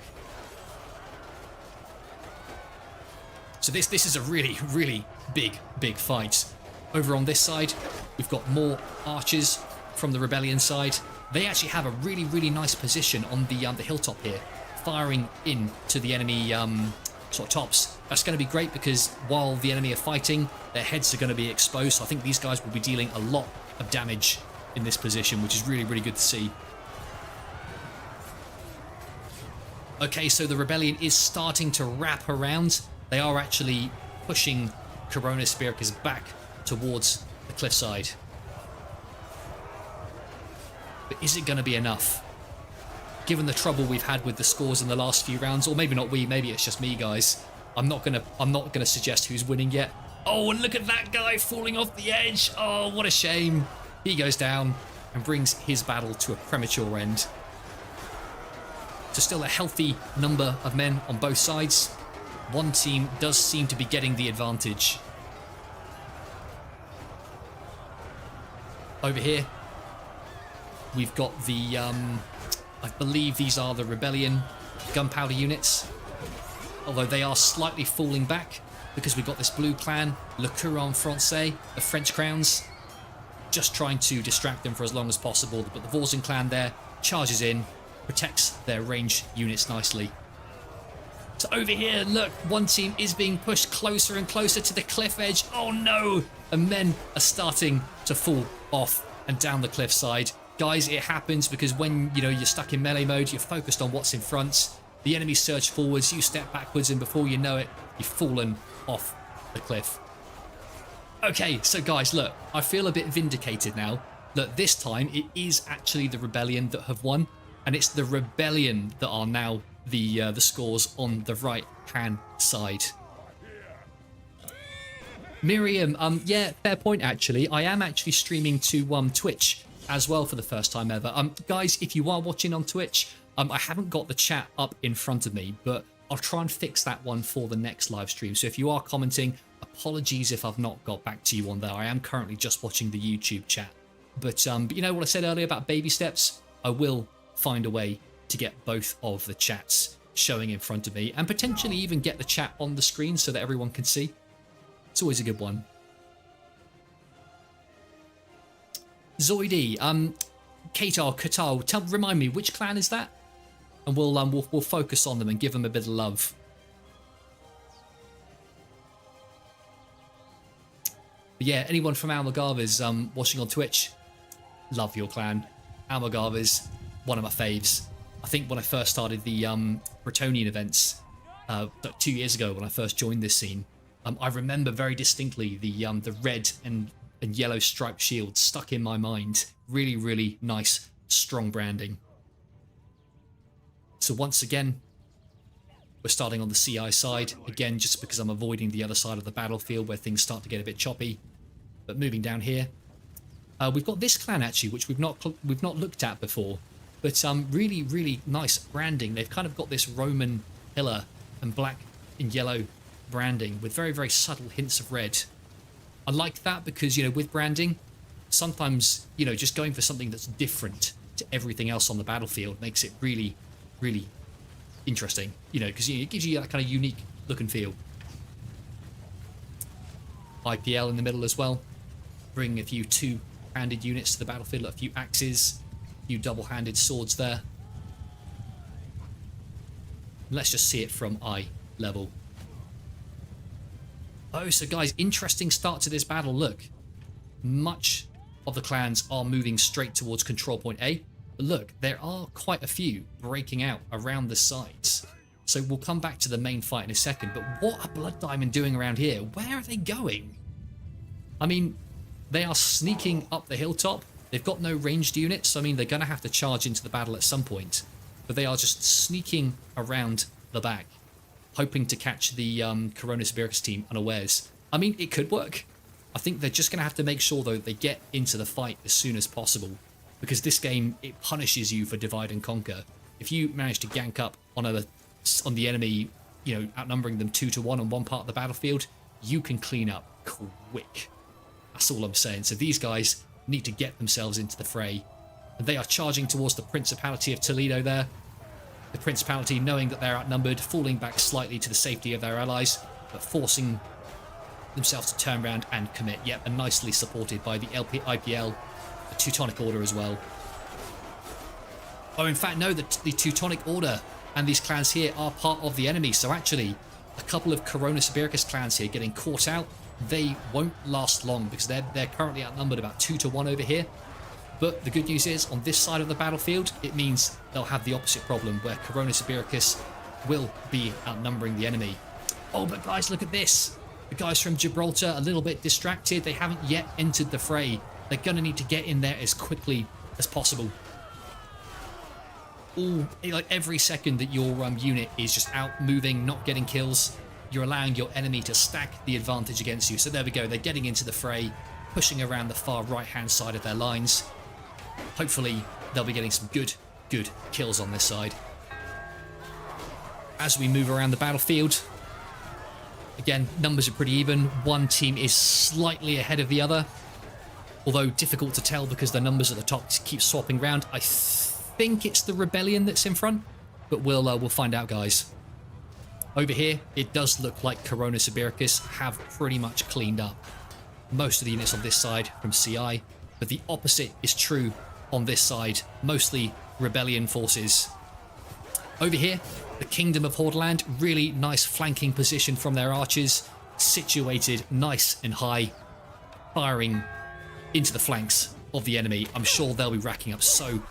So this is a really, really big fight. Over on this side, we've got more archers from the rebellion side. They actually have a really, really nice position on the hilltop here, firing into the enemy sort of tops. That's going to be great because while the enemy are fighting, their heads are going to be exposed. So I think these guys will be dealing a lot of damage in this position, which is really, really good to see. Okay, so the rebellion is starting to wrap around. They are actually pushing Coronis Ibericis back towards the cliffside. But is it going to be enough? Given the trouble we've had with the scores in the last few rounds, or maybe not we, maybe it's just me, guys. I'm not gonna suggest who's winning yet. Oh, and look at that guy falling off the edge. Oh, what a shame. He goes down and brings his battle to a premature end. So still a healthy number of men on both sides. One team does seem to be getting the advantage. Over here, we've got the, I believe these are the rebellion gunpowder units. Although they are slightly falling back because we've got this blue clan, Le Couronne Français, the French crowns, just trying to distract them for as long as possible. But the Vorzin clan there charges in, protects their range units nicely. So over here, look, one team is being pushed closer and closer to the cliff edge. Oh no! And men are starting to fall off and down the cliffside. Guys, it happens because when you're stuck in melee mode, you're focused on what's in front. The enemy surge forwards, you step backwards, and before you know it, you've fallen off the cliff. Okay, so guys, look, I feel a bit vindicated now. Look, this time it is actually the rebellion that have won, and it's the rebellion that are now the scores on the right-hand side. Miriam, yeah, fair point actually. I am actually streaming to Twitch as well for the first time ever. Guys, if you are watching on Twitch, I haven't got the chat up in front of me, but I'll try and fix that one for the next live stream. So if you are commenting, apologies if I've not got back to you on there. I am currently just watching the YouTube chat. But you know what I said earlier about baby steps? I will find a way to get both of the chats showing in front of me and potentially even get the chat on the screen so that everyone can see. It's always a good one. Zoidy, Qatar, remind me, which clan is that? And we'll focus on them and give them a bit of love. But yeah, anyone from Almagarves watching on Twitch, love your clan. Almagarves, one of my faves. I think when I first started the Bretonnian events, like 2 years ago when I first joined this scene. I remember very distinctly the red and yellow striped shield stuck in my mind. Really, really nice, strong branding. So once again, we're starting on the CI side, again just because I'm avoiding the other side of the battlefield where things start to get a bit choppy. But moving down here, we've got this clan actually, which we've not looked at before, but really, really nice branding. They've kind of got this Roman pillar and black and yellow branding with very, very subtle hints of red. I like that because, you know, with branding, sometimes, you know, just going for something that's different to everything else on the battlefield makes it really, really interesting, you know, because it gives you that kind of unique look and feel. IPL in the middle as well, bringing a few two-handed units to the battlefield, a few axes, a few double-handed swords there. Let's just see it from eye level. Oh, so guys, interesting start to this battle. Look, much of the clans are moving straight towards control point A. But look, there are quite a few breaking out around the sides. So we'll come back to the main fight in a second. But what are Blood Diamond doing around here? Where are they going? I mean, they are sneaking up the hilltop. They've got no ranged units. So, I mean, they're going to have to charge into the battle at some point. But they are just sneaking around the back, hoping to catch the Corona Sibiricus team unawares. I mean, it could work. I think they're just going to have to make sure, though, they get into the fight as soon as possible. Because this game, it punishes you for divide and conquer. If you manage to gank up on the enemy, you know, outnumbering them 2-1 on one part of the battlefield, you can clean up quick. That's all I'm saying. So these guys need to get themselves into the fray. And they are charging towards the Principality of Toledo there. The Principality, knowing that they're outnumbered, falling back slightly to the safety of their allies, but forcing themselves to turn around and commit. Yep, and nicely supported by the IPL, the Teutonic Order as well. Oh, in fact, no, the Teutonic Order and these clans here are part of the enemy. So actually, a couple of Corona Sibiricus clans here getting caught out. They won't last long because they're currently outnumbered about 2-1 over here. But the good news is, on this side of the battlefield, it means they'll have the opposite problem, where Corona Sibiricus will be outnumbering the enemy. Oh, but guys, look at this. The guys from Gibraltar, a little bit distracted. They haven't yet entered the fray. They're going to need to get in there as quickly as possible. All, like every second that your unit is just out moving, not getting kills, you're allowing your enemy to stack the advantage against you. So there we go. They're getting into the fray, pushing around the far right-hand side of their lines. Hopefully, they'll be getting some good kills on this side. As we move around the battlefield, again, numbers are pretty even. One team is slightly ahead of the other, although difficult to tell because the numbers at the top keep swapping around. I think it's the Rebellion that's in front, but we'll find out, guys. Over here, it does look like Corona Sibiricus have pretty much cleaned up most of the units on this side from CI, but the opposite is true on this side, mostly Rebellion forces. Over here, the Kingdom of Hordaland, really nice flanking position from their archers, situated nice and high, firing into the flanks of the enemy. I'm sure they'll be racking up so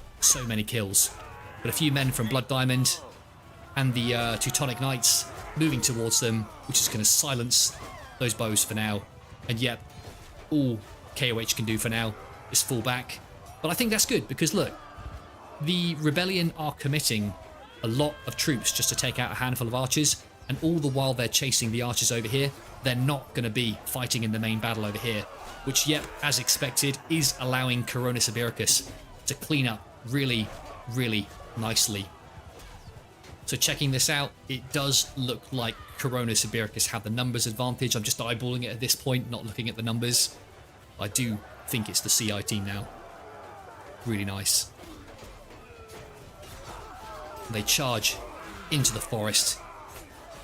many kills. But a few men from Blood Diamond and the Teutonic Knights moving towards them, which is going to silence those bows for now. And yet, all KOH can do for now is fall back. But I think that's good because look, the Rebellion are committing a lot of troops just to take out a handful of archers, and all the while they're chasing the archers over here, they're not going to be fighting in the main battle over here, which, yep, as expected, is allowing Corona Sibiricus to clean up really nicely. So checking this out, it does look like Corona Sibiricus have the numbers advantage. I'm just eyeballing it at this point, not looking at the numbers. I do think it's the CI team now. Really nice. They charge into the forest,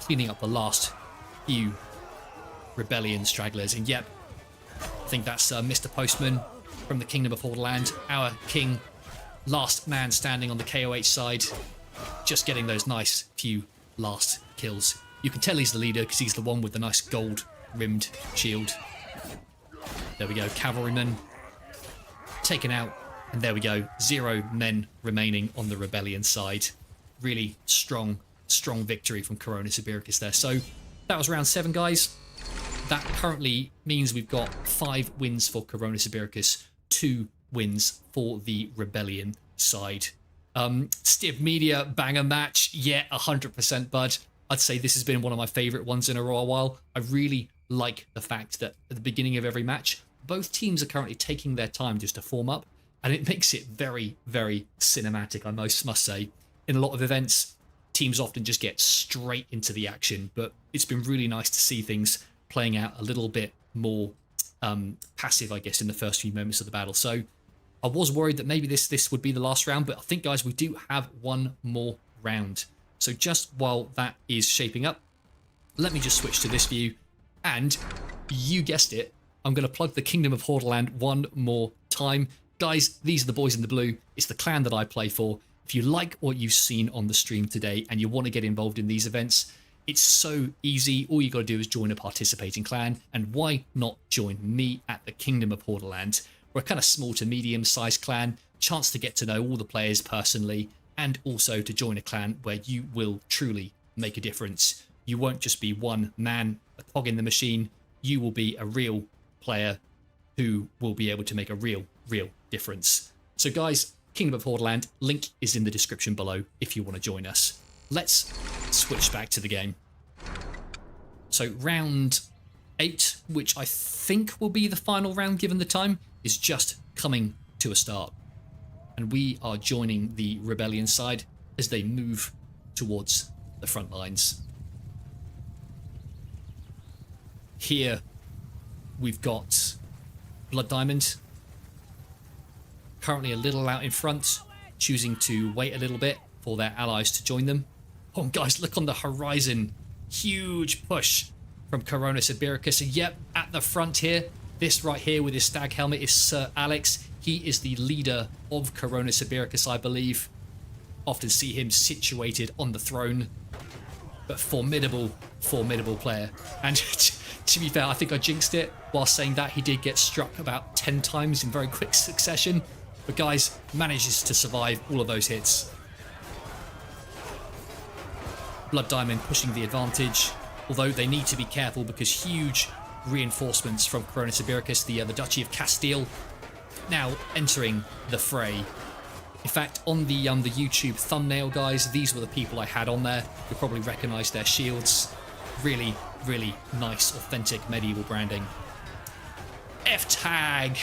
cleaning up the last few Rebellion stragglers. And yep, I think that's Mr. Postman from the Kingdom of Hordaland, our king, last man standing on the KOH side, just getting those nice few last kills. You can tell he's the leader because he's the one with the nice gold rimmed shield. There we go, cavalryman taken out, and there we go, 0 men remaining on the Rebellion side. Really strong strong victory from Corona Sibiricus there. So that was round 7, guys. That currently means we've got 5 wins for Corona Sibiricus, 2 wins for the Rebellion side. Stiv Media banger match, yeah, 100%, bud. I'd say this has been one of my favourite ones in a while. I really like the fact that at the beginning of every match, both teams are currently taking their time just to form up, and it makes it very, very cinematic, I must say. In a lot of events, teams often just get straight into the action, but it's been really nice to see things playing out a little bit more passive, I guess, in the first few moments of the battle. So I was worried that maybe this would be the last round, but I think, guys, we do have one more round. So just while that is shaping up, let me just switch to this view, and you guessed it, I'm going to plug the Kingdom of Hordaland one more time. Guys, these are the boys in the blue. It's the clan that I play for. If you like what you've seen on the stream today and you want to get involved in these events, it's so easy. All you got to do is join a participating clan, and why not join me at the Kingdom of Hordaland? We're a kind of small to medium-sized clan, chance to get to know all the players personally, and also to join a clan where you will truly make a difference. You won't just be one man, a cog in the machine. You will be a real player who will be able to make a real difference. So guys, Kingdom of Hordaland, link is in the description below if you want to join us. Let's switch back to the game. So round 8, which I think will be the final round given the time, is just coming to a start. And we are joining the Rebellion side as they move towards the front lines. Here we've got Blood Diamond, currently a little out in front, choosing to wait a little bit for their allies to join them. Oh, guys, look on the horizon. Huge push from Corona Sibiricus. And yep, at the front here, this right here with his stag helmet is Sir Alex. He is the leader of Corona Sibiricus, I believe. Often see him situated on the throne. But formidable player. And to be fair, I think I jinxed it while saying that. He did get struck about 10 times in very quick succession. But guys, manages to survive all of those hits. Blood Diamond pushing the advantage, although they need to be careful because huge reinforcements from Corona Sibiricus, the Duchy of Castile, now entering the fray. In fact, on the YouTube thumbnail, guys, these were the people I had on there. You'll probably recognise their shields. Really nice, authentic medieval branding. F-Tag!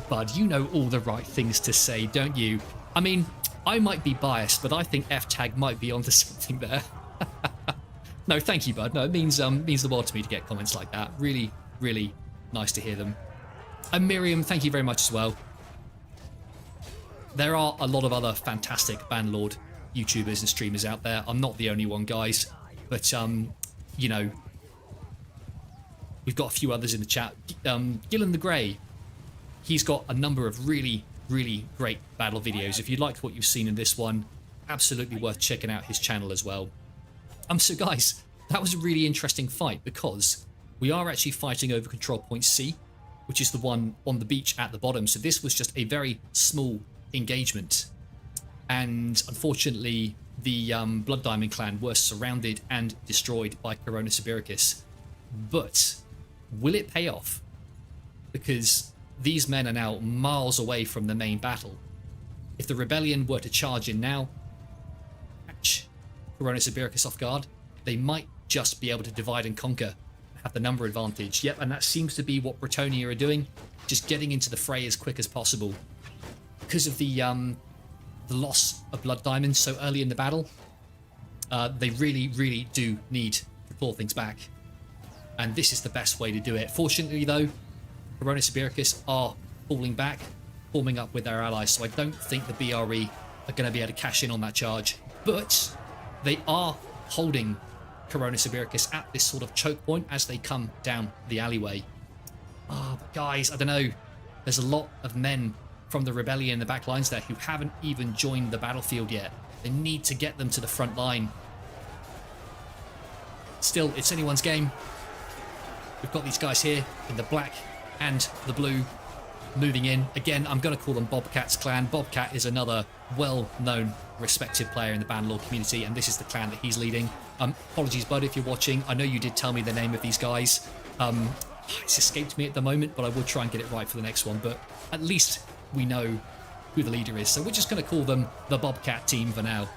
Bud, you know all the right things to say, don't you? I mean, I might be biased, but I think F-Tag might be onto something there. No, thank you, bud. No, it means the world to me to get comments like that. Really nice to hear them. And Miriam, thank you very much as well. There are a lot of other fantastic Bannerlord YouTubers and streamers out there. I'm not the only one, guys. But, you know, we've got a few others in the chat. Gillen the Grey, he's got a number of really great battle videos. If you liked what you've seen in this one, absolutely worth checking out his channel as well. So guys, that was a really interesting fight because we are actually fighting over Control Point C, which is the one on the beach at the bottom. So this was just a very small engagement. And unfortunately, the Blood Diamond clan were surrounded and destroyed by Corona Sibiricus. But will it pay off? Because these men are now miles away from the main battle. If the Rebellion were to charge in now, catch Corona Sibiricus off guard, they might just be able to divide and conquer, have the number advantage. Yep, and that seems to be what Bretonnia are doing, just getting into the fray as quick as possible. Because of the loss of Blood Diamond so early in the battle, they really do need to claw things back. And this is the best way to do it. Fortunately, though, Corona Sibiricus are falling back, forming up with their allies, so I don't think the BRE are going to be able to cash in on that charge. But they are holding Corona Sibiricus at this sort of choke point as they come down the alleyway. Oh, but guys, I don't know. There's a lot of men from the Rebellion in the back lines there who haven't even joined the battlefield yet. They need to get them to the front line. Still, it's anyone's game. We've got these guys here in the black and the blue. moving in. Again, I'm going to call them Bobcat's clan. Bobcat is another well-known, respected player in the Bannerlord community, and this is the clan that he's leading. Apologies, bud, if you're watching. I know you did tell me the name of these guys. It's escaped me at the moment, but I will try and get it right for the next one. But at least we know who the leader is. So we're just going to call them the Bobcat team for now.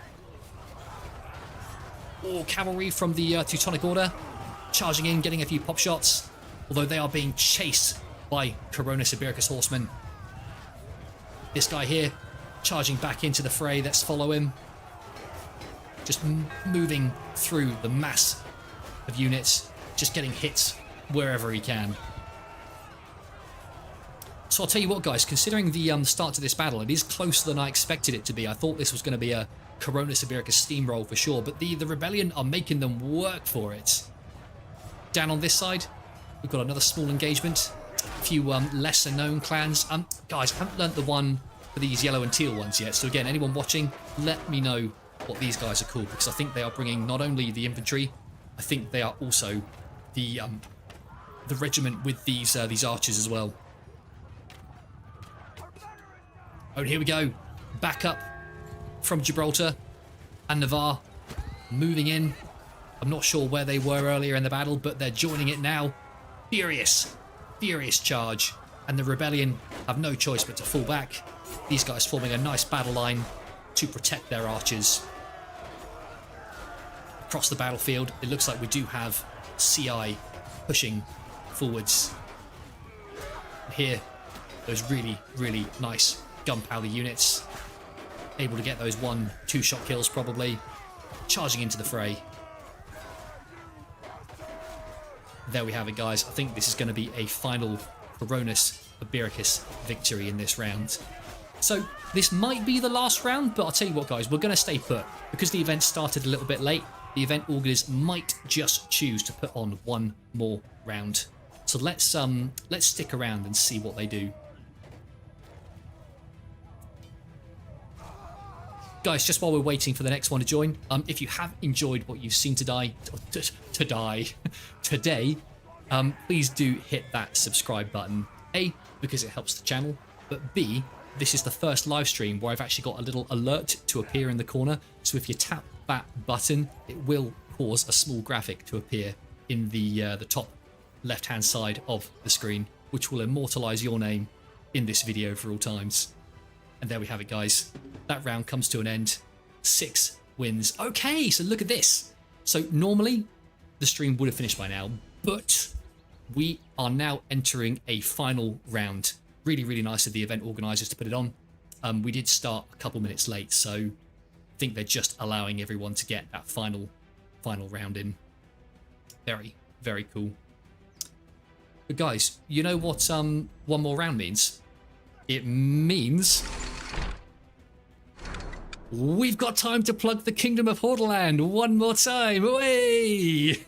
Oh, cavalry from the Teutonic Order. Charging in, getting a few pop shots. Although they are being chased by Coronis Ibericus horsemen. This guy here, charging back into the fray. Let's follow him. Just moving through the mass of units. Just getting hits wherever he can. So I'll tell you what, guys, considering the start to this battle, it is closer than I expected it to be. I thought this was going to be a Coronis Ibericus steamroll for sure, but the Rebellion are making them work for it. Down on this side, we've got another small engagement. A few lesser known clans. Guys, I haven't learnt the one for these yellow and teal ones yet, so again, anyone watching, let me know what these guys are called, because I think they are bringing not only the infantry, I think they are also the regiment with these archers as well. Oh, here we go. Back up from Gibraltar and Navarre, moving in. I'm not sure where they were earlier in the battle, but they're joining it now. Furious charge, and the Rebellion have no choice but to fall back. These guys forming a nice battle line to protect their archers. Across the battlefield, it looks like we do have CI pushing forwards. Here, those really nice gunpowder units, able to get those 1-2 shot kills probably, charging into the fray. There we have it, guys. I think this is going to be a final Coronis Ibericus victory in this round. So this might be the last round, but I'll tell you what, guys, we're going to stay put. Because the event started a little bit late, the event organizers might just choose to put on one more round. So let's stick around and see what they do. Guys, just while we're waiting for the next one to join, if you have enjoyed what you've seen today, please do hit that subscribe button. A, because it helps the channel, but B, this is the first live stream where I've actually got a little alert to appear in the corner. So if you tap that button, it will cause a small graphic to appear in the top left-hand side of the screen, which will immortalize your name in this video for all times. And there we have it, guys. That round comes to an end. 6 wins. Okay, so look at this. So normally the stream would have finished by now, but we are now entering a final round. Really nice of the event organizers to put it on. We did start a couple minutes late, so I think they're just allowing everyone to get that final round in. Very cool. But guys, you know what one more round means? It means we've got time to plug the Kingdom of Hordaland one more time. Way!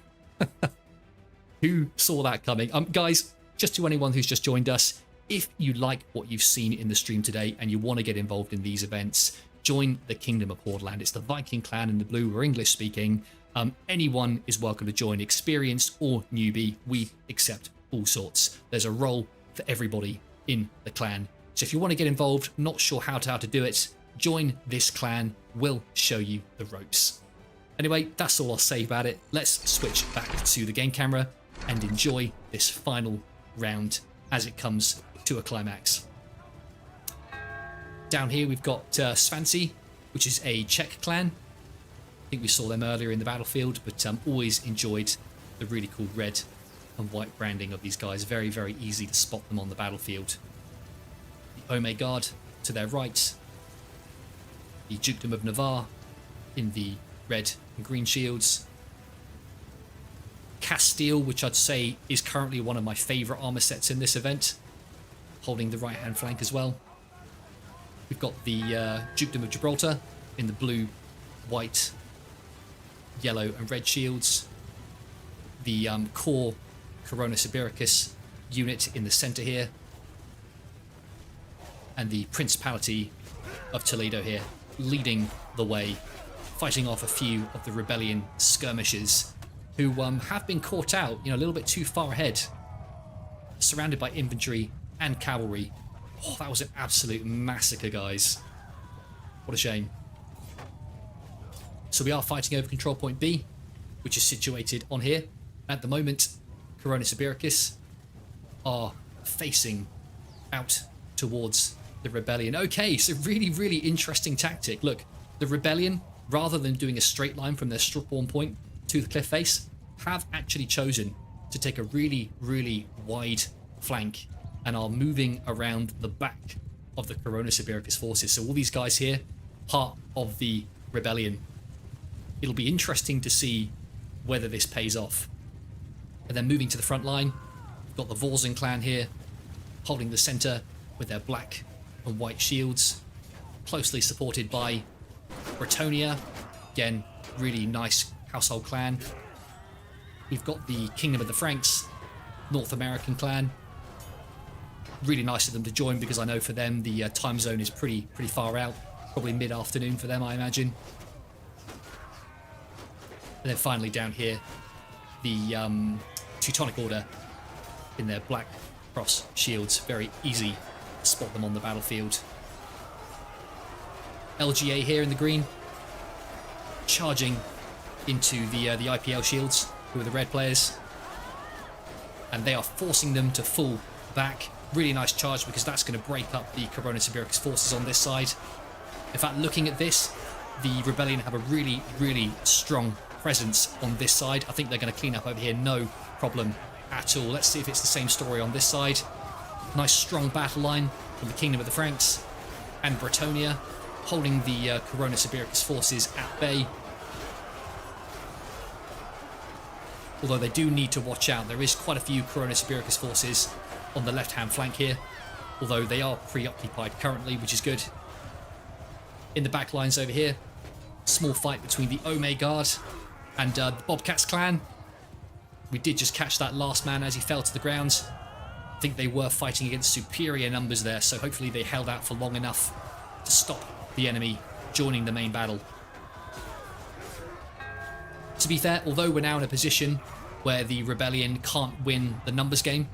Who saw that coming? Guys, just to anyone who's just joined us, if you like what you've seen in the stream today and you want to get involved in these events, join the Kingdom of Hordaland. It's the Viking clan in the blue. We're English speaking. Anyone is welcome to join, experienced or newbie. We accept all sorts. There's a role for everybody in the clan. So if you want to get involved, not sure how to do it, join this clan. We'll show you the ropes. Anyway, that's all I'll say about it. Let's switch back to the game camera and enjoy this final round as it comes to a climax. Down here we've got Svansi, which is a Czech clan. I think we saw them earlier in the battlefield, but always enjoyed the really cool red and white branding of these guys. Very easy to spot them on the battlefield. The Ome Guard to their right, the Dukedom of Navarre in the red and green shields, Castile, which I'd say is currently one of my favourite armour sets in this event, holding the right hand flank as well. We've got the Dukedom of Gibraltar in the blue, white, yellow and red shields, the core Coronis Ibericus unit in the centre here, and the Principality of Toledo here leading the way, fighting off a few of the Rebellion skirmishes who have been caught out, a little bit too far ahead, surrounded by infantry and cavalry Oh, that was an absolute massacre, guys. What a shame. So we are fighting over control point B, which is situated on here. At the moment, Coronis Ibiricus are facing out towards the rebellion. Okay, so really, really interesting tactic. Look, the rebellion, rather than doing a straight line from their spawn point to the cliff face, have actually chosen to take a really, really wide flank and are moving around the back of the Coronis Ibiricus forces. So all these guys here, part of the rebellion. It'll be interesting to see whether this pays off. And then moving to the front line, we've got the Vorzen clan here, holding the centre with their black and white shields, closely supported by Bretonia. Again, really nice household clan. We've got the Kingdom of the Franks, North American clan. Really nice of them to join, because I know for them the time zone is pretty far out. Probably mid-afternoon for them, I imagine. And then finally down here, the Teutonic Order in their black cross shields. Very easy to spot them on the battlefield. LGA here in the green, charging into the IPL shields, who are the red players. And they are forcing them to fall back. Really nice charge, because that's going to break up the Coronis Ibiricus forces on this side. In fact, looking at this, the Rebellion have a really, really strong presence on this side. I think they're going to clean up over here, no problem at all. Let's see if it's the same story on this side. Nice strong battle line from the Kingdom of the Franks and Bretonia, holding the Coronis Ibiricus forces at bay. Although they do need to watch out. There is quite a few Coronis Ibiricus forces on the left-hand flank here, although they are preoccupied currently, which is good. In the back lines over here, small fight between the Ome Guard and the Bobcats clan. We did just catch that last man as he fell to the ground. I think they were fighting against superior numbers there, so hopefully they held out for long enough to stop the enemy joining the main battle. To be fair, although we're now in a position where the Rebellion can't win the numbers game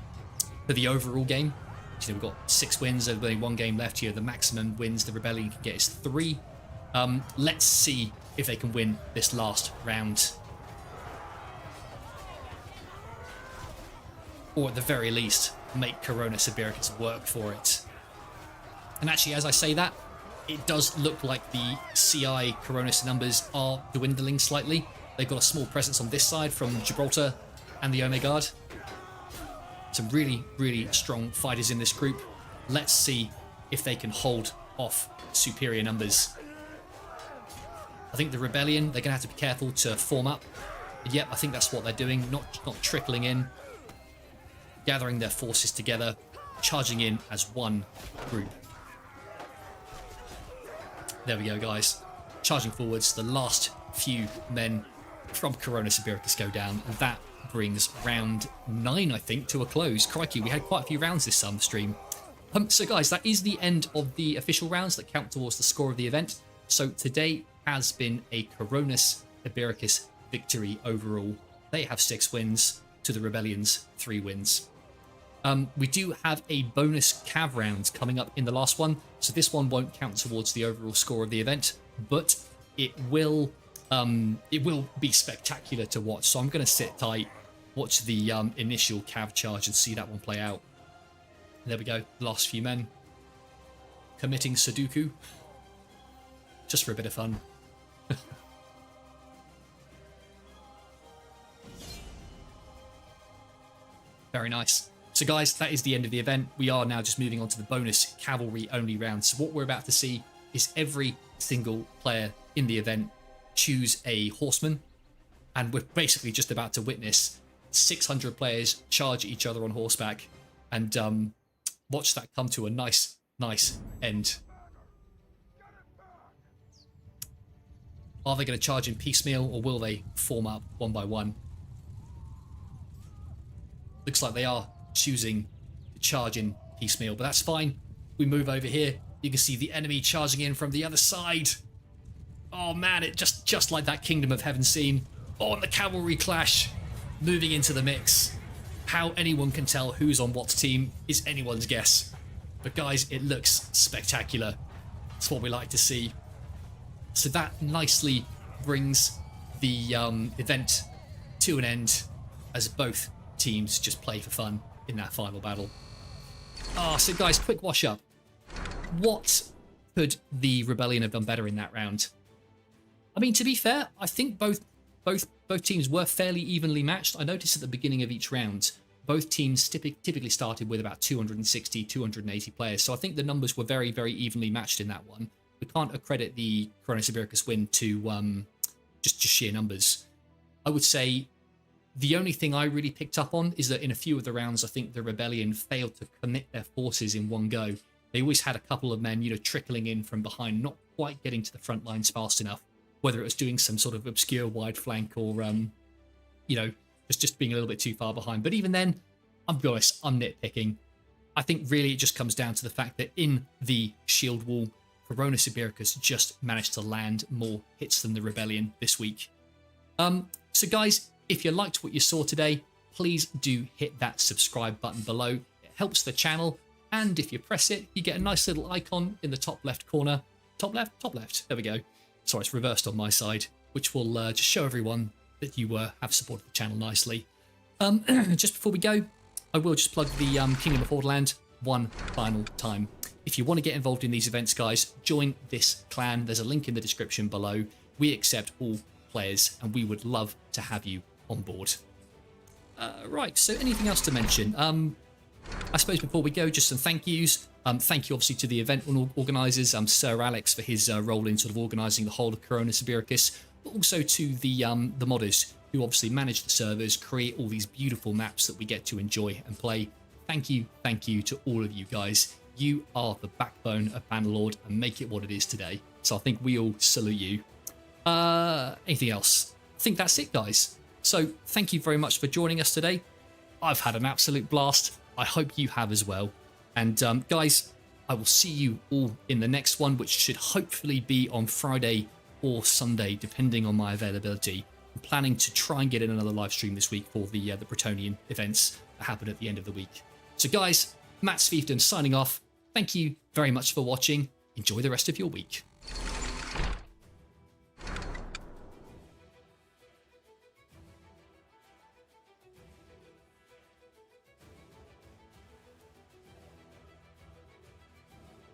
for the overall game, you know, we've got 6 wins, there's only 1 game left here. The maximum wins the Rebellion can get is 3. Let's see if they can win this last round. Or at the very least, make Coronis Ibiricus work for it. And actually, as I say that, it does look like the CI Coronis numbers are dwindling slightly. They've got a small presence on this side from Gibraltar and the Ome Guard. Some really, really strong fighters in this group. Let's see if they can hold off superior numbers. I think the Rebellion, they're going to have to be careful to form up. Yep, I think that's what they're doing, not trickling in. Gathering their forces together, charging in as one group. There we go, guys. Charging forwards, the last few men from Coronis Ibiricus go down, and that brings round 9, I think, to a close. Crikey, we had quite a few rounds this stream. So guys, that is the end of the official rounds that count towards the score of the event. So today has been a Coronis Ibiricus victory overall. They have 6 wins to the Rebellion's 3 wins. We do have a bonus cav round coming up in the last one, so this one won't count towards the overall score of the event, but it will be spectacular to watch. So I'm going to sit tight, watch the initial cav charge and see that one play out. There we go, the last few men committing Sudoku, just for a bit of fun. Very nice. So guys, that is the end of the event. We are now just moving on to the bonus cavalry only round. So what we're about to see is every single player in the event choose a horseman, and we're basically just about to witness 600 players charge each other on horseback and watch that come to a nice end. Are they going to charge in piecemeal, or will they form up one by one? Looks like they are choosing to charge in piecemeal, but that's fine. We move over here. You can see the enemy charging in from the other side. Oh man, it just like that Kingdom of Heaven scene. Oh, and the cavalry clash moving into the mix. How anyone can tell who's on what team is anyone's guess. But guys, it looks spectacular. It's what we like to see. So that nicely brings the event to an end as both teams just play for fun in that final battle. So guys, quick wash up. What could the Rebellion have done better in that round? I mean, to be fair, I think both teams were fairly evenly matched. I noticed at the beginning of each round, both teams typically started with about 260, 280 players. So I think the numbers were very, very evenly matched in that one. We can't accredit the Corona Sibiricus win to just sheer numbers. I would say the only thing I really picked up on is that in a few of the rounds, I think the Rebellion failed to commit their forces in one go. They always had a couple of men, trickling in from behind, not quite getting to the front lines fast enough, whether it was doing some sort of obscure wide flank or, just being a little bit too far behind. But even then, I'm be honest, I'm nitpicking. I think really it just comes down to the fact that in the shield wall, Corona Sibiricus just managed to land more hits than the Rebellion this week. So guys, if you liked what you saw today, please do hit that subscribe button below. It helps the channel, and if you press it, you get a nice little icon in the top left corner. Top left? Top left. There we go. Sorry, it's reversed on my side, which will just show everyone that you have supported the channel nicely. Just before we go, I will just plug the Kingdom of Borderland one final time. If you want to get involved in these events, guys, join this clan. There's a link in the description below. We accept all players, and we would love to have you on board. Right, so anything else to mention? I suppose before we go, just some thank yous. Thank you obviously to the event organisers, Sir Alex for his role in sort of organising the whole of Corona Sibiricus, but also to the modders who obviously manage the servers, create all these beautiful maps that we get to enjoy and play. Thank you to all of you guys. You are the backbone of Bannerlord and make it what it is today. So I think we all salute you. Anything else? I think that's it, guys. So thank you very much for joining us today. I've had an absolute blast. I hope you have as well. And guys, I will see you all in the next one, which should hopefully be on Friday or Sunday, depending on my availability. I'm planning to try and get in another live stream this week for the Bretonnian events that happen at the end of the week. So guys, Matt's Fiefdom signing off. Thank you very much for watching. Enjoy the rest of your week.